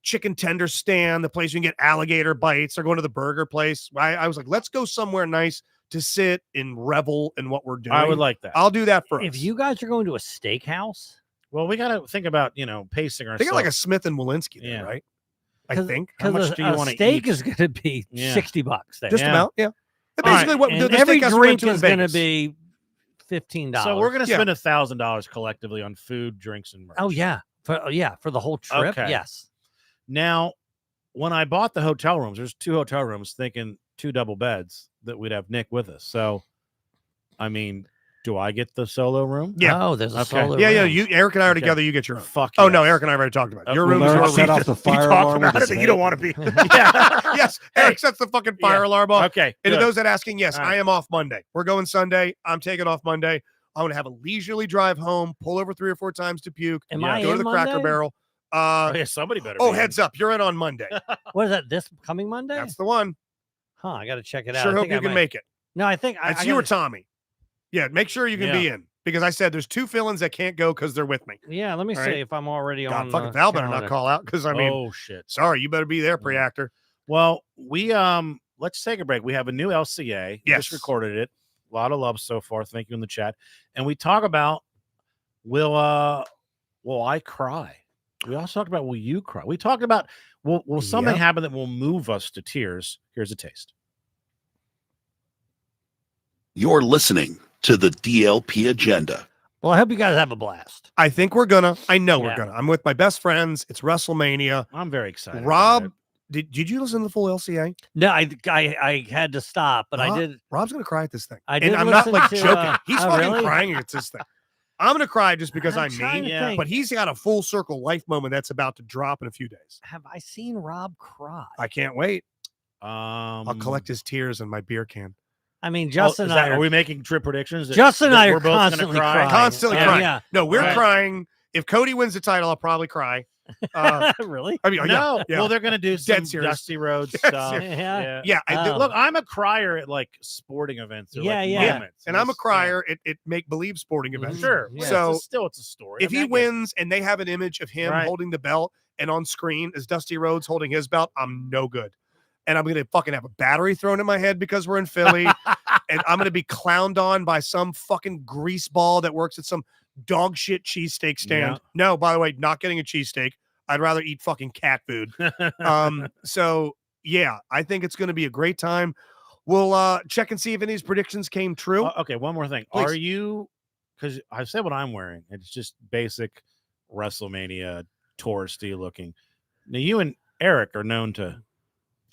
chicken tender stand, the place you can get alligator bites. They're going to the burger place. I was like, let's go somewhere nice to sit and revel in what we're doing. I would like that. I'll do that for us. If you guys are going to a steakhouse, Well, we got to think about, pacing They ourselves. got like a Smith and Walensky there, Yeah. right? I 'cause- think. How because much do you a wanna steak eat? is going to be Yeah. $60 there. Just Yeah. about, yeah. All Basically, right. what And the every steakhouse we went drink to in is going to Vegas. be $15. So we're going to Yeah. spend $1,000 collectively on food, drinks, and merch. Oh yeah, for the whole trip. Okay. Yes. Now, when I bought the hotel rooms, there's 2 hotel rooms, thinking 2 double beds that we'd have Nick with us. So, I mean, Do I get the solo room? Yeah. Oh, there's a Okay. solo. Yeah, room. you Eric and I are Okay. together. You get your own. Fuck. Oh no, yes. Eric and I already talked about it. Your Will room is Eric your set room. off the We fire talked alarm about with it, his and you don't head? want to be. Yeah. Yes, Eric sets the fucking fire alarm off. Okay. And to good. those that asking, yes, All right. I am off Monday. We're going Sunday. I'm taking off Monday. I'm gonna have a leisurely drive home, pull over 3 or 4 times to puke, Am Yeah. I go to in the Monday? Cracker Barrel. Oh, yeah, somebody better. Oh, be heads up, you're in on Monday. What is that? This coming Monday? That's the one. Huh? I got to check it out. Sure I hope think you I can might. make it. No, I think It's I you or gotta- Tommy. Yeah, make sure you can be in because I said there's 2 fill-ins that can't go because they're with me. Yeah, let me All see right. if I'm already God, on. fucking the Val better not calendar. call out because I mean, Oh shit. sorry, you better be there, pre-actor. Well, we let's take a break. We have a new LCA. We Yes. just recorded it. A lot of love so far. Thank you in the chat. And we talk about will I cry? We also talked about will you cry? We talked about will something Yep. happen that will move us to tears? Here's a taste. You're listening to the DLP Agenda. Well, I hope you guys have a blast. I think we're gonna. I know we're Yeah. gonna. I'm with my best friends. It's WrestleMania. I'm very excited. about Rob, it. did you listen to the full LCA? No, I had to stop, but I Rob- did. Rob's gonna cry at this thing. I and did I'm not listen like to, joking. He's oh, fucking really? crying at this thing. I'm gonna cry just because I'm trying me. to Yeah, think. But he's got a full circle life moment that's about to drop in a few days. Have I seen Rob cry? I can't wait. I'll I'll collect his tears in my beer can. I mean, Justin and I are we making trip predictions? Justin and that I are we're both gonna constantly cry? crying. Constantly Yeah, crying. Yeah. No, we're Right. crying. If Cody wins the title, I'll probably cry. Really? I mean, oh, No. yeah. Well, they're gonna do some Dead serious. Dusty Road Dead stuff. serious. Yeah. Yeah, Oh. Look, I'm a crier at like sporting events. Or, Yeah, like, yeah. moments. and I'm a This- crier at make believe sporting events. Mhm. Sure. Yeah. So, it's a story. If I mean, he I get it. wins and they have an image of him Right. holding the belt and on screen is Dusty Rhodes holding his belt, I'm no good. And I'm gonna fucking have a battery thrown in my head because we're in Philly, and I'm gonna be clowned on by some fucking grease ball that works at some dog shit cheesesteak stand. Yeah. No, by the way, not getting a cheesesteak. I'd rather eat fucking cat food. So yeah, I think it's gonna be a great time. We'll check and see if any of these predictions came true. Okay, one more thing. Please. Are you? Because I said what I'm wearing. It's just basic WrestleMania touristy looking. Now you and Eric are known to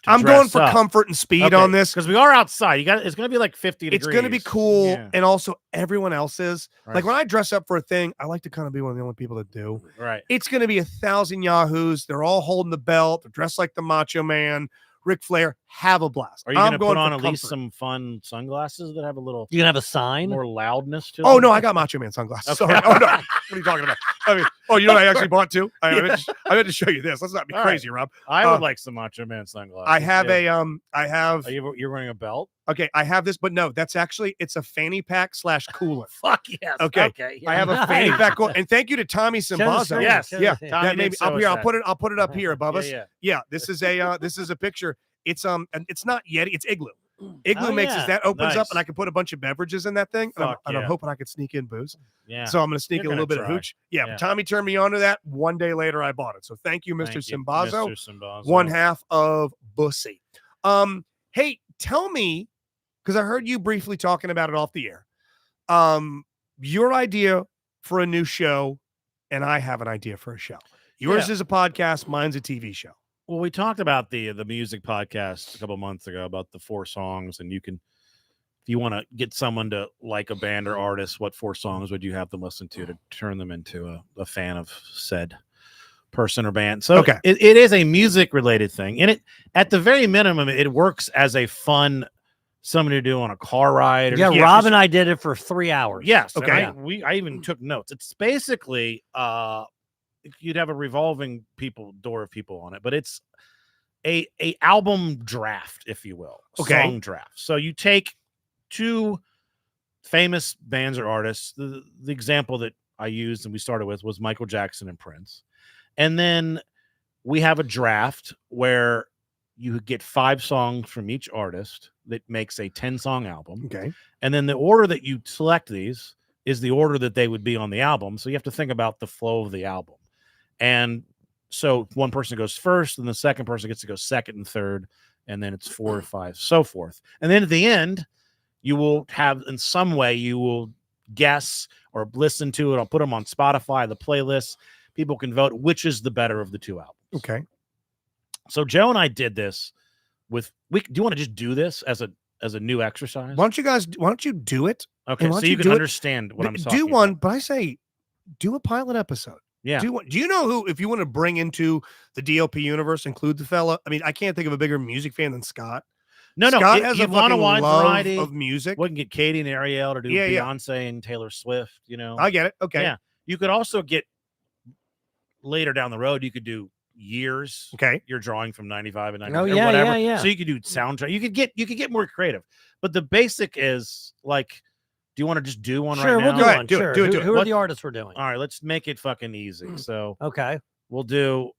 I'm going dress for up. comfort and speed on this. because we are outside. You got it's going to be like 50 It's degrees. going to be cool, Yeah. and also everyone else is. Right. Like when I dress up for a thing, I like to kind of be one of the only people that do. Right. It's going to be 1,000 yahoos. They're all holding the belt. They're dressed like the Macho Man, Ric Flair. Have a blast. Are you I'm going to put for on at least comfort. some fun sunglasses that have a little You can have a sign. more loudness to Oh them? no, I got Macho Man sunglasses. Okay. Sorry. Oh no, what are you talking about? I mean, oh, you know what I actually bought two. I meant to show you this. Let's not be All crazy, Rob. I would uh, like some Macho Man sunglasses. I have yeah. I have. You're wearing a belt? Okay, I have this, but no, that's actually it's a fanny pack /cooler. Fuck yes. Okay. I have a fanny Nice. pack. And thank you to Tommy Show the Simbazo. screen, Yes. show the Yeah, screen. Tommy that did maybe show up us here. I'll that. put it up here above us. Yeah. Yeah, this is a picture. It's and it's not Yeti, it's Igloo. Igloo Oh, makes yeah. us that opens up Nice. and I can put a bunch of beverages in that thing. And Fuck I'm yeah. hoping I could sneak in booze. Yeah. So I'm gonna sneak You're in a little gonna bit of try. hooch. Yeah, Yeah. but Tommy turned me on to that. One day later I bought it. So thank you, Mr. Thank you, Simbazo. Mr. Simbazo. One half of Bussy. Hey, tell me, because I heard you briefly talking about it off the air. Your idea for a new show, and I have an idea for a show. Yours Yeah. is a podcast, mine's a TV show. Well, we talked about the music podcast a couple months ago about the 4 songs, and you can, if you want to get someone to like a band or artist, what 4 songs would you have them listen to turn them into a fan of said person or band? So Okay. it is a music related thing, and it at the very minimum it works as a fun something to do on a car ride. Or, Yeah, just- Rob and I did it for 3 hours. Yes. Okay. Okay. I even took notes. It's basically you'd have a revolving door of people on it, but it's a album draft, if you will. Okay. Song draft. So you take 2 famous bands or artists. The example that I used and we started with was Michael Jackson and Prince. And then we have a draft where you get 5 songs from each artist that makes a 10-song album. Okay. And then the order that you select these is the order that they would be on the album. So you have to think about the flow of the album. And so one person goes first, and the second person gets to go second and third, and then it's 4 or 5, so forth. And then at the end, you will have, in some way, you will guess or listen to it. I'll put them on Spotify, the playlist. People can vote which is the better of the 2 albums. Okay. So Joe and I did this with. Do you want to just do this as a as a new exercise. Why don't you do it? Okay, why so don't you you can do it? understand what I'm talking Do one, about. but I say do a pilot episode. Yeah. Do you know who, if you want to bring into the DLP universe, include the fella? I mean, I can't think of a bigger music fan than Scott. No, Scott has you a want a fucking wide love variety of music. We can get Katie and Ariel to do Yeah, yeah. Beyonce and Taylor Swift, I get it. Okay. Yeah. You could also get later down the road, you could do years. Okay. You're drawing from 95 and 90 Oh, or yeah, whatever. yeah. So you could do soundtrack. You could get more creative. But the basic is like, do you want to just do one Sure, right we'll now? do Go ahead, one. do it, Sure. do it, do it. Who are What- the artists we're doing? All right, let's make it fucking easy. So Okay. we'll do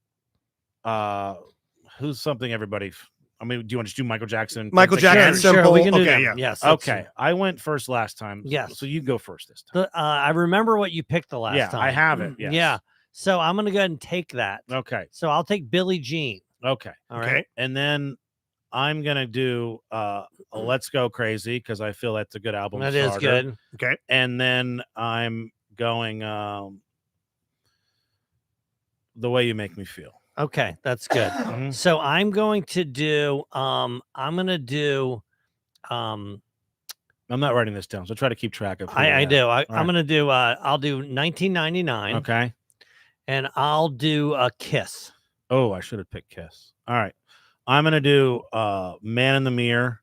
who's something everybody I mean, do you want to just do Michael Jackson? Michael Prince Jackson, again? simple. Sure, we can do Okay, them. yeah. Yes. let's Okay, see. I went first last time. Yes. So you go first this time. I remember what you picked the last Yeah, time. I have it. Yes. Yeah. So I'm going to go ahead and take that. Okay. So I'll take Billie Jean. Okay. All Okay. right. And then I'm gonna do a Let's Go Crazy because I feel that's a good album. That is starter. good. Okay. And then I'm going The Way You Make Me Feel. Okay. That's good. Mhm. So I'm going to do I'm I'm not writing this down, so try to keep track of. who we I have. do. All I'm right. gonna do I'll do 1999 Okay. and I'll do a Kiss. Oh, I should have picked Kiss. All right. I'm gonna do Man in the Mirror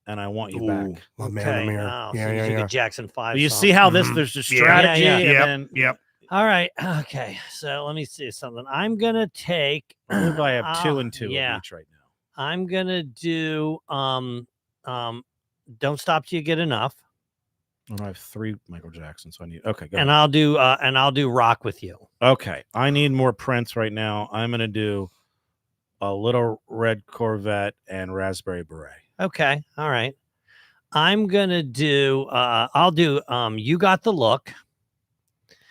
and I Want You Back. My man in the mirror. Oh, Yeah, so yeah, you yeah. a Jackson 5 But you song. see how Mhm. there's just Yeah. strategy Yeah, and Yep. then Yep. All right. Okay. So let me see something. I'm gonna take I believe I have 2 and 2 yeah. of each right now. I'm gonna do Don't Stop Till You Get Enough. And I have 3 Michael Jackson, so I need okay, go And ahead. I'll do Rock With You. Okay. I need more Prince right now. I'm gonna do a Little Red Corvette and Raspberry Beret. Okay. All right. I'm gonna do I'll do You Got the Look,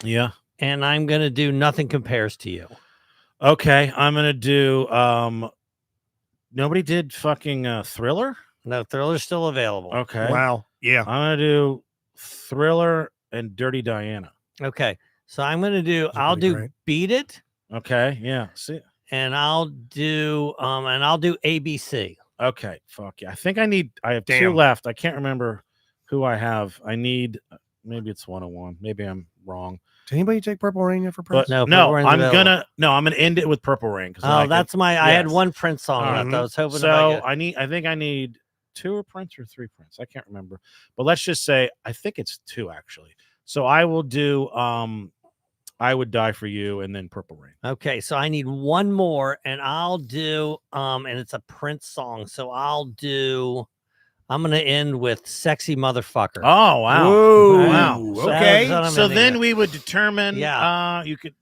Yeah. and I'm gonna do Nothing Compares to You. Okay. I'm gonna do nobody did fucking Thriller. No, Thriller's still available. Okay. Wow. Yeah. I'm gonna do Thriller and Dirty Diana. Okay. So I'm gonna do Those are I'll pretty do great. Beat It, Okay. Yeah. See. and I'll do ABC. Okay. Fuck yeah. I think I have 2 Damn. left. I can't remember who I have. I need maybe it's 101. Maybe I'm wrong. Did anybody take Purple Rain yet for But Prince? No, no, Purple Rain's I'm available. gonna end it with Purple Rain. Oh, that's I had yes. one Prince song All left. right. I was hoping. so I think I need 2 or Prince or 3 Prince. I can't remember. But let's just say I think it's 2 actually. So I will do I Would Die for You and then Purple Rain. Okay, so I need one more, and I'll do and it's a Prince song. So I'm gonna end with Sexy Motherfucker. Oh wow. Whoa. Wow. So Okay. that's what I'm So ending then with. we would determine Yeah. you could,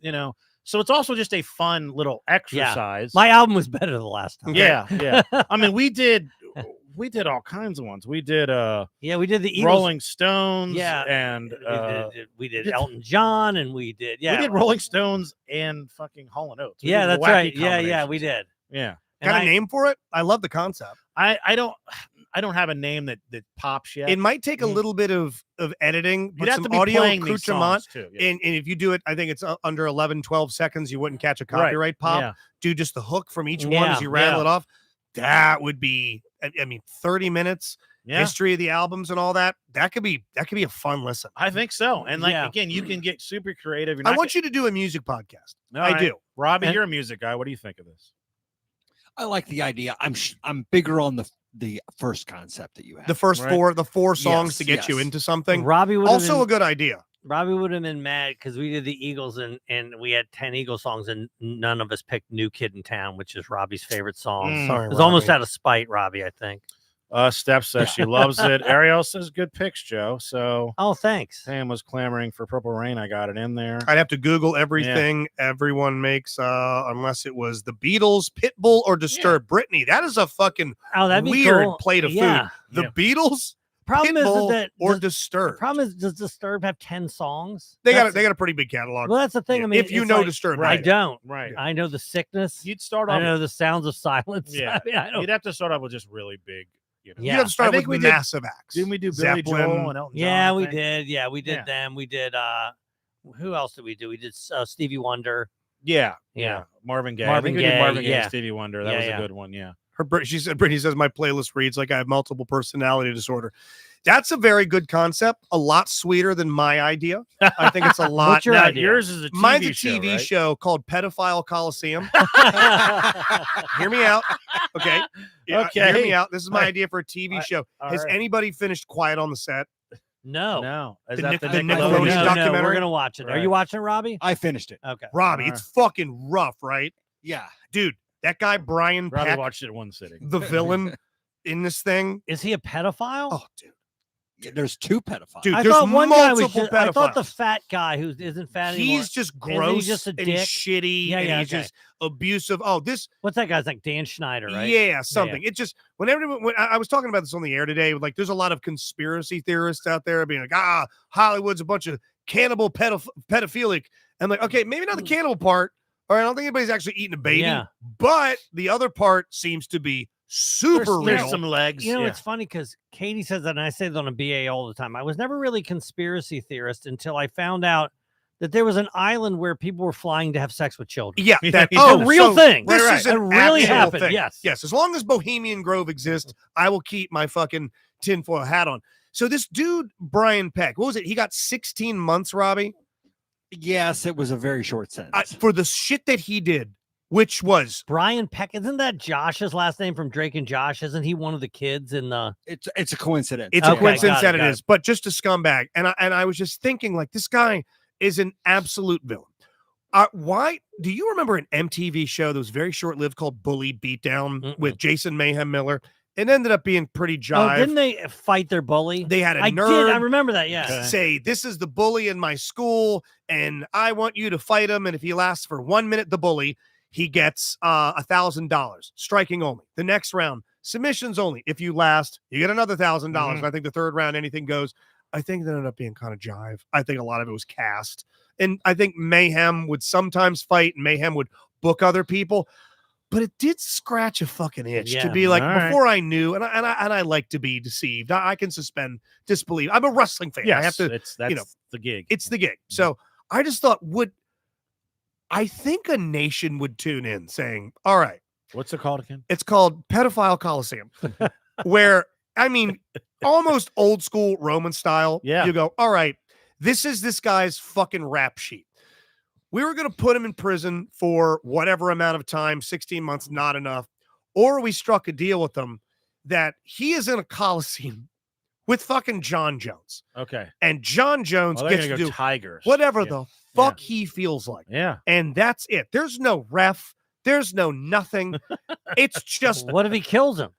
so it's also just a fun little exercise. My album was better the last time. Yeah, yeah. I mean, we did all kinds of ones. We did Yeah, we did the Eagles. Rolling Stones Yeah, and we did did- Elton John, and we did we did Rolling Stones and fucking Hall & Oates. We Yeah, did that's wacky right. Yeah, we combinations. did. Yeah. And Got a name for it? I love the concept. I don't have a name that pops yet. It might take a Mm. little bit of editing, You'd but have some to be audio playing these accoutrement. songs too. Yeah. And if you do it, I think it's under 11, 12 seconds, you wouldn't catch a copyright pop. Yeah. Do just the hook from each one Yeah, as you rattle yeah. it off. That would be, I mean, 30 minutes, Yeah. history of the albums and all that. That could be a fun listen. I think so. And Yeah. again, you can get super creative. I want you to do a music podcast. I do. Robbie, And- you're a music guy. What do you think of this? I like the idea. I'm bigger on the first concept that you have. The first Right. the four songs Yes, to get you yes. into something. Robbie would Also a good idea. Robbie would have been mad because we did the Eagles and we had 10 Eagles songs and none of us picked New Kid in Town, which is Robbie's favorite song. Mm. Sorry, It was almost Robbie. out of spite, Robbie, I think. Steph says she loves it. Ariel says good picks, Joe. So Oh, thanks. Sam was clamoring for Purple Rain. I got it in there. I'd have to Google everything everyone makes, unless it was the Beatles, Pitbull, or Disturbed. Britney, that is a fucking Oh, that'd be weird cool. plate of Yeah. food. The Yeah. Beatles, Problem Pitbull, is that or the Disturbed. problem is, does Disturbed have 10 songs? They got That's- a pretty big catalog. Well, that's the thing. Yeah. I mean, if you it's know like, Disturbed, I right. don't. Right. I know The Sickness. You'd start I off. know The Sounds of Silence. Yeah. I mean, I don't. You'd have to start off with just really big. You Yeah. have to start I think with we did- massive acts. Didn't we do Billy Zeppelin. Joel and Elton John? Yeah, I we think? did. Yeah, we did Yeah. them. We did. Who else did we do? We did Stevie Wonder. Yeah. Yeah. Marvin Gaye. Marvin I think we did Gaye, Marvin Gaye yeah. and Stevie Wonder. That Yeah, was yeah. a good one. Yeah. She said, Brittany says, my playlist reads like I have multiple personality disorder. That's a very good concept. A lot sweeter than my idea. I think it's a lot. What's your idea? Yours is a TV Mine's a show, TV right? show called Pedophile Coliseum. Hear me out. Okay. Yeah, Okay. Hear me out. This is my idea for a TV show. all Has right. anybody finished Quiet on the Set? No. No. Is The that Nick- the the Nickelodeon No, Nickelodeon show? no, we're documentary? gonna watch it. Are Right. you watching it, Robbie? I finished it. Okay. Robbie, All it's fucking rough, right? Yeah. Dude, that guy, Brian Robbie Peck, watched it in one sitting. the villain in this thing. Is he a pedophile? Oh, dude. There's 2 pedophiles. Dude, I there's thought one guy was multiple just, I thought the pedophiles. fat guy who isn't fat anymore. He's just he gross just a and he's dick? shitty Yeah, and yeah, he's okay. just abusive. Oh, this, What's that guy's like? Dan Schneider, right? yeah, something. It just, when I was talking about this on the air today, like there's a lot of conspiracy theorists out there being like, Hollywood's a bunch of cannibal pedophilic. And like, okay, maybe not the cannibal part. Or I don't think anybody's actually eating a baby. Yeah. But the other part seems to be super real. There's some legs. You know, yeah. it's funny because Katie says that, and I say that on a BA all the time. I was never really a conspiracy theorist until I found out that there was an island where people were flying to have sex with children. Yeah, that, It's a real thing. This Right, is It an really actual happened. thing. Yes. Yes. As long as Bohemian Grove exists, I will keep my fucking tinfoil hat on. So this dude, Brian Peck, what was it? He got 16 months, Robbie, Yes, it was a very short sentence. for the shit that he did, which was Brian Peck, isn't that Josh's last name from Drake and Josh? Isn't he one of the kids in the? It's a coincidence. it's Okay, a coincidence got it, that it got is, but just a scumbag. And I was just thinking, like, this guy is an absolute villain. Why do you remember an MTV show that was very short-lived called Bully Beatdown with Jason Mayhem Miller? It ended up being pretty jive. Oh, didn't they fight their bully? They had a I nerd did. I remember that. Yeah. say, this is the bully in my school, and I want you to fight him. And if he lasts for 1 minute, the bully, he gets $1,000, striking only. The next round, submissions only. If you last, you get another $1,000. And I think the third round, anything goes. I think that ended up being kind of jive. I think a lot of it was cast. And I think Mayhem would sometimes fight, and Mayhem would book other people. But it did scratch a fucking itch to Yeah. be like, All right. before I knew, and I like to be deceived. I can suspend disbelief. I'm a wrestling fan. I have to. That's the gig. It's the gig. So I just thought, I think a nation would tune in saying, all right, What's it called again? it's called Pedophile Coliseum, where, I mean, almost old school Roman style. Yeah. You go, all right, this is this guy's fucking rap sheet. We were going to put him in prison for whatever amount of time, 16 months, not enough. Or we struck a deal with him that he is in a Coliseum with fucking John Jones. Okay. And John Jones Well, they're gets to gonna go do Tigers. whatever Yeah. the fuck he feels like. Yeah. And that's it. There's no ref. There's no nothing. It's just, What if he kills him?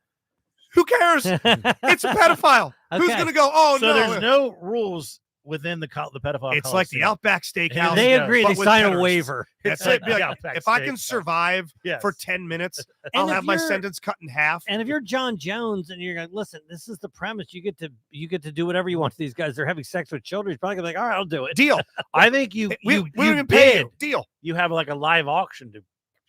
who cares? It's a pedophile. Who's Okay. going to go, oh, So no. there's no rules within the pedophile. It's like the Coliseum. Outback Steakhouse. They Yeah, agree. but They with sign a pederast. waiver. That's like it. Be like, the Outback if I can Steakhouse. survive Yes. for 10 minutes, And I'll if have my you're- sentence cut in half. And if you're John Jones and you're like, listen, this is the premise. You get to do whatever you want to these guys. They're having sex with children. He's probably gonna be like, all right, I'll do it. Deal. I think you We you, don't you even pay bid. you. Deal. You have like a live auction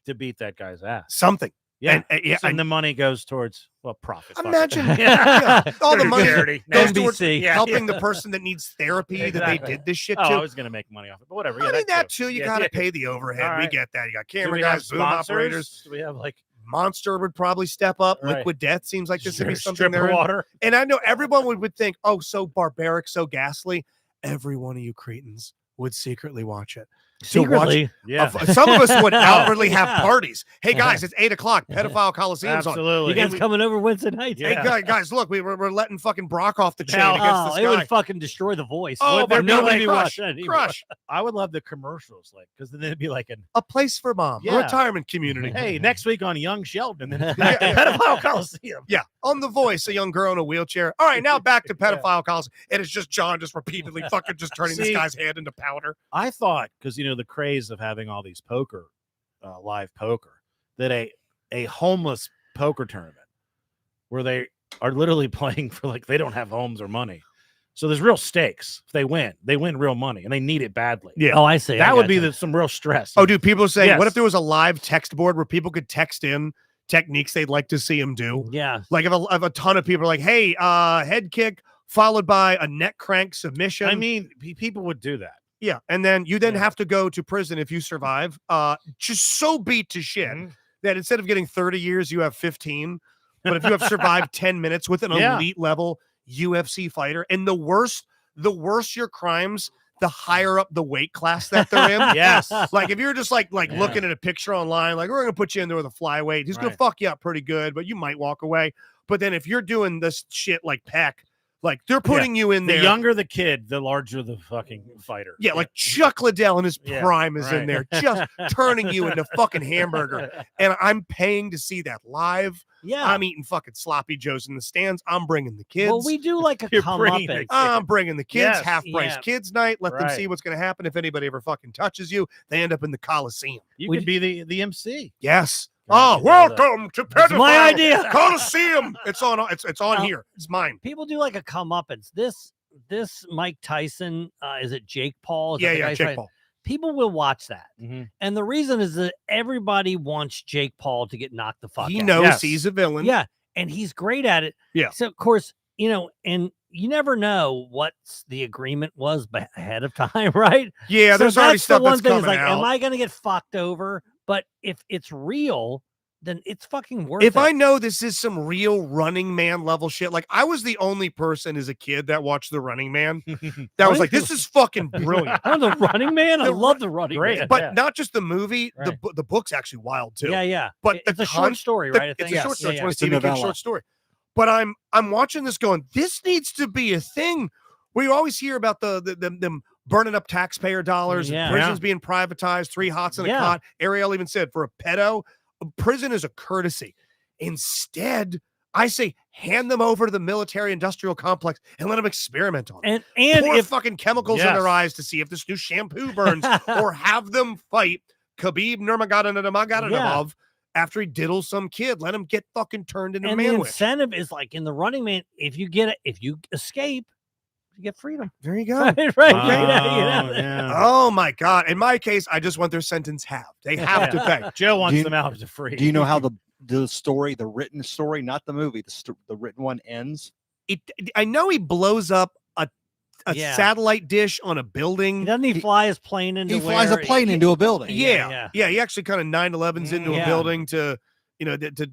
to beat that guy's ass. Something. Yeah. Yeah. And the money goes towards profit. Fuck it. Imagine Yeah. all the Dirty money charity. goes Nasty. towards NBC. Yeah, helping yeah. the person that needs therapy that Exactly. they did this shit Oh, I to. was gonna make money off it, but whatever. I Yeah, mean, that too. You Yeah, got to yeah. pay the overhead. All We right. get that. You got Do camera we have guys, boom sponsors? operators. Do we have like Monster would probably step up. Right. Liquid Death seems like this would be something stripper there. water? And I know everyone would think, oh, so barbaric, so ghastly. Every one of you cretins would secretly watch it. To watch- Secretly. Yeah, Some of us would outwardly have yeah. parties. Hey guys, it's 8:00. Pedophile Coliseum's on. absolutely. You guys we- coming over Wednesday night? Yeah. Hey guys, look, we're letting fucking Brock off the chain Now- against Oh, this it guy. would fucking destroy the voice. Oh, Would but nobody like, be crush, watching anymore. crush. I would love the commercials, like, because then it'd be like an A place for mom, a Yeah. retirement community. hey, next week on Young Sheldon, and then it's Yeah, back to yeah. Pedophile Coliseum. Yeah, on The Voice, a young girl in a wheelchair. All right, now back to Pedophile Coliseum. And it's just John just repeatedly fucking just turning this See- guy's hand into powder. I thought, because the craze of having all these poker, live poker, that a homeless poker tournament where they are literally playing for like they don't have homes or money, so there's real stakes. If they win real money, and they need it badly. Yeah. Oh, I see. That I would be gotcha. some real stress. Oh, dude, people are saying, what Yes. if there was a live text board where people could text in techniques they'd like to see him do? Yeah. Like if a ton of people are like, hey, head kick followed by a neck crank submission. I mean, people would do that. yeah. And then you then Yeah. have to go to prison if you survive. Just so beat to shit Mhm. that instead of getting 30 years, you have 15. But if you have survived 10 minutes with an elite level UFC fighter, and the worse your crimes, the higher up the weight class that they're in. Yes. Like if you're just like looking at a picture online, like we're gonna put you in there with a flyweight, he's gonna fuck you up pretty good, but you might walk away. But then if you're doing this shit like Peck, like they're putting you in there. The younger the kid, the larger the fucking fighter. Yeah, like Chuck Liddell in his prime is in there, just turning you into fucking hamburger. And I'm paying to see that live. Yeah. I'm eating fucking sloppy joes in the stands. I'm bringing the kids. Well, we do like a comeuppance. I'm bringing the kids, Yes. half price kids night. Let them see what's going to happen. If anybody ever fucking touches you, they end up in the Coliseum. You could be the MC. Yes. God, Oh, welcome to It's my idea. Coliseum. It's on here. It's mine. People do like a comeuppance. This Mike Tyson, is it Jake Paul? Is that the Yeah, guy's Jake right? Paul. People will watch that. Mhm. And the reason is that everybody wants Jake Paul to get knocked the fuck He out. knows Yes. he's a villain. Yeah. And he's great at it. Yeah. So, of course, and you never know what the agreement was ahead of time, right? Yeah, So there's already that's the stuff one that's thing coming is like, out. am I going to get fucked over? But if it's real, then it's fucking worth it. If I know this is some real Running Man level shit, like I was the only person as a kid that watched the Running Man that was like, this is fucking brilliant. Oh, the Running Man. I love the Running Great. Man. But not just the movie, Right. the book's actually wild too. Yeah. But It's the a short story, right? I It's think. a short story. Yeah, It's a one of Stephen King's novella. short story. But I'm watching this going, this needs to be a thing. We always hear about them burning up taxpayer dollars, Yeah. and prisons being privatized, 3 hots in a cot. Ariel even said for a pedo, a prison is a courtesy. Instead, I say hand them over to the military industrial complex and let them experiment on it. And Pour if fucking chemicals in their eyes to see if this new shampoo burns, or have them fight Khabib Nurmagomedov after he diddles some kid. Let him get fucking turned into and the manwich. incentive is like in the Running Man, if you escape, you get freedom. There you go. Right. Oh my God. In my case, I just want their sentence halved. They have to pay. Joe wants Do you- them out to free. Do you know how the story, the written story, not the movie, the written one ends? I know he blows up a Yeah. satellite dish on a building. Doesn't he fly his plane into He flies a where- plane into a building. Yeah. He actually kind of 9/11s into a Yeah. building to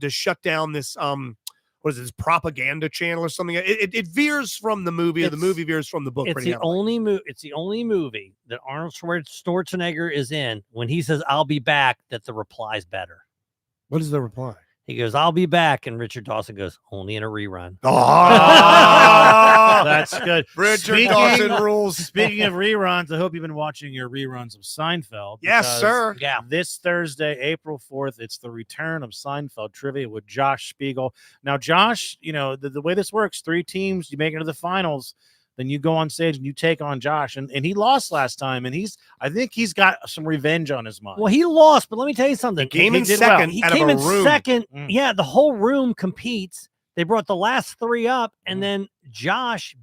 shut down this what is it, this propaganda channel or something. It veers from the movie, or the movie veers from the book. It's pretty the heavily. it's the only movie that Arnold Schwarzenegger is in when he says "I'll be back" that the reply's better. What is the reply? He goes, "I'll be back," and Richard Dawson goes, "Only in a rerun." Oh, That's good. Richard Dawson rules. Speaking of reruns, I hope you've been watching your reruns of Seinfeld. Yes, because sir. Yeah. This Thursday, April 4th, it's the return of Seinfeld trivia with Josh Spiegel. Now, Josh, the way this works, 3 teams, you make it to the finals, then you go on stage and you take on Josh. And he lost last time, and I think he's got some revenge on his mind. Well, he lost, but let me tell you something. He came in did second. well. He out of came a in room. second. Mm. Yeah, the whole room competes. They brought the last 3 up, and then Josh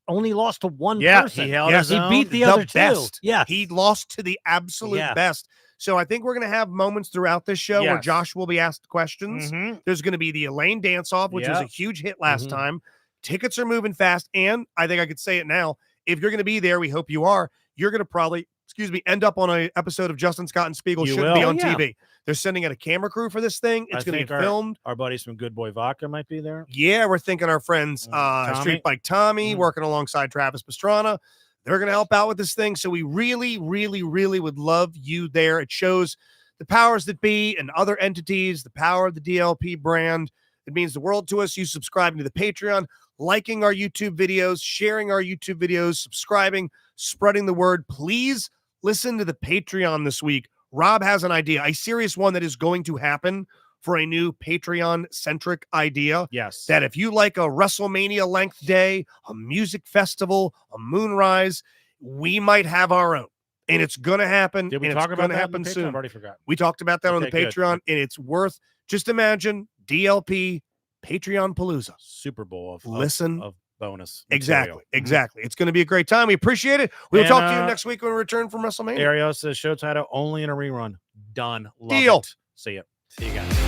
only lost to one person. he held Yes, his he own. beat the other 2. best. Yeah. He lost to the absolute Yeah. best. So I think we're going to have moments throughout this show where Yes. Josh will be asked questions. Mhm. There's going to be the Elaine dance-off, which was Yeah. a huge hit last Mhm. time. Tickets are moving fast. And I think I could say it now. If you're going to be there, we hope you are. You're going to probably, end up on an episode of Justin Scott and Spiegel. You Shouldn't be will. on Yeah. TV. They're sending out a camera crew for this thing. It's I going to think get filmed. Our buddies from Good Boy Vodka might be there. Yeah, we're thinking our friends Tommy. Street Bike Tommy Mhm. working alongside Travis Pastrana. They're going to help out with this thing. So we really, really, really would love you there. It shows the powers that be and other entities, the power of the DLP brand. It means the world to us. You subscribing to the Patreon, liking our YouTube videos, sharing our YouTube videos, subscribing, spreading the word. Please listen to the Patreon this week. Rob has an idea, a serious one that is going to happen for a new Patreon-centric idea. Yes. That if you like a WrestleMania length day, a music festival, a moonrise, we might have our own. And it's going to happen. Did we and talk it's about going to that happen on the Patreon? soon. I've already forgot. We talked about that on the Okay, good. Patreon, and it's worth, just imagine DLP Patreon Palooza. Super Bowl of Listen. of bonus. Exactly. material. Exactly. It's going to be a great time. We appreciate it. We'll And, talk to you next week when we return from WrestleMania. Ariel says show title only in a rerun. Done. Love Deal. it. See ya. See you guys.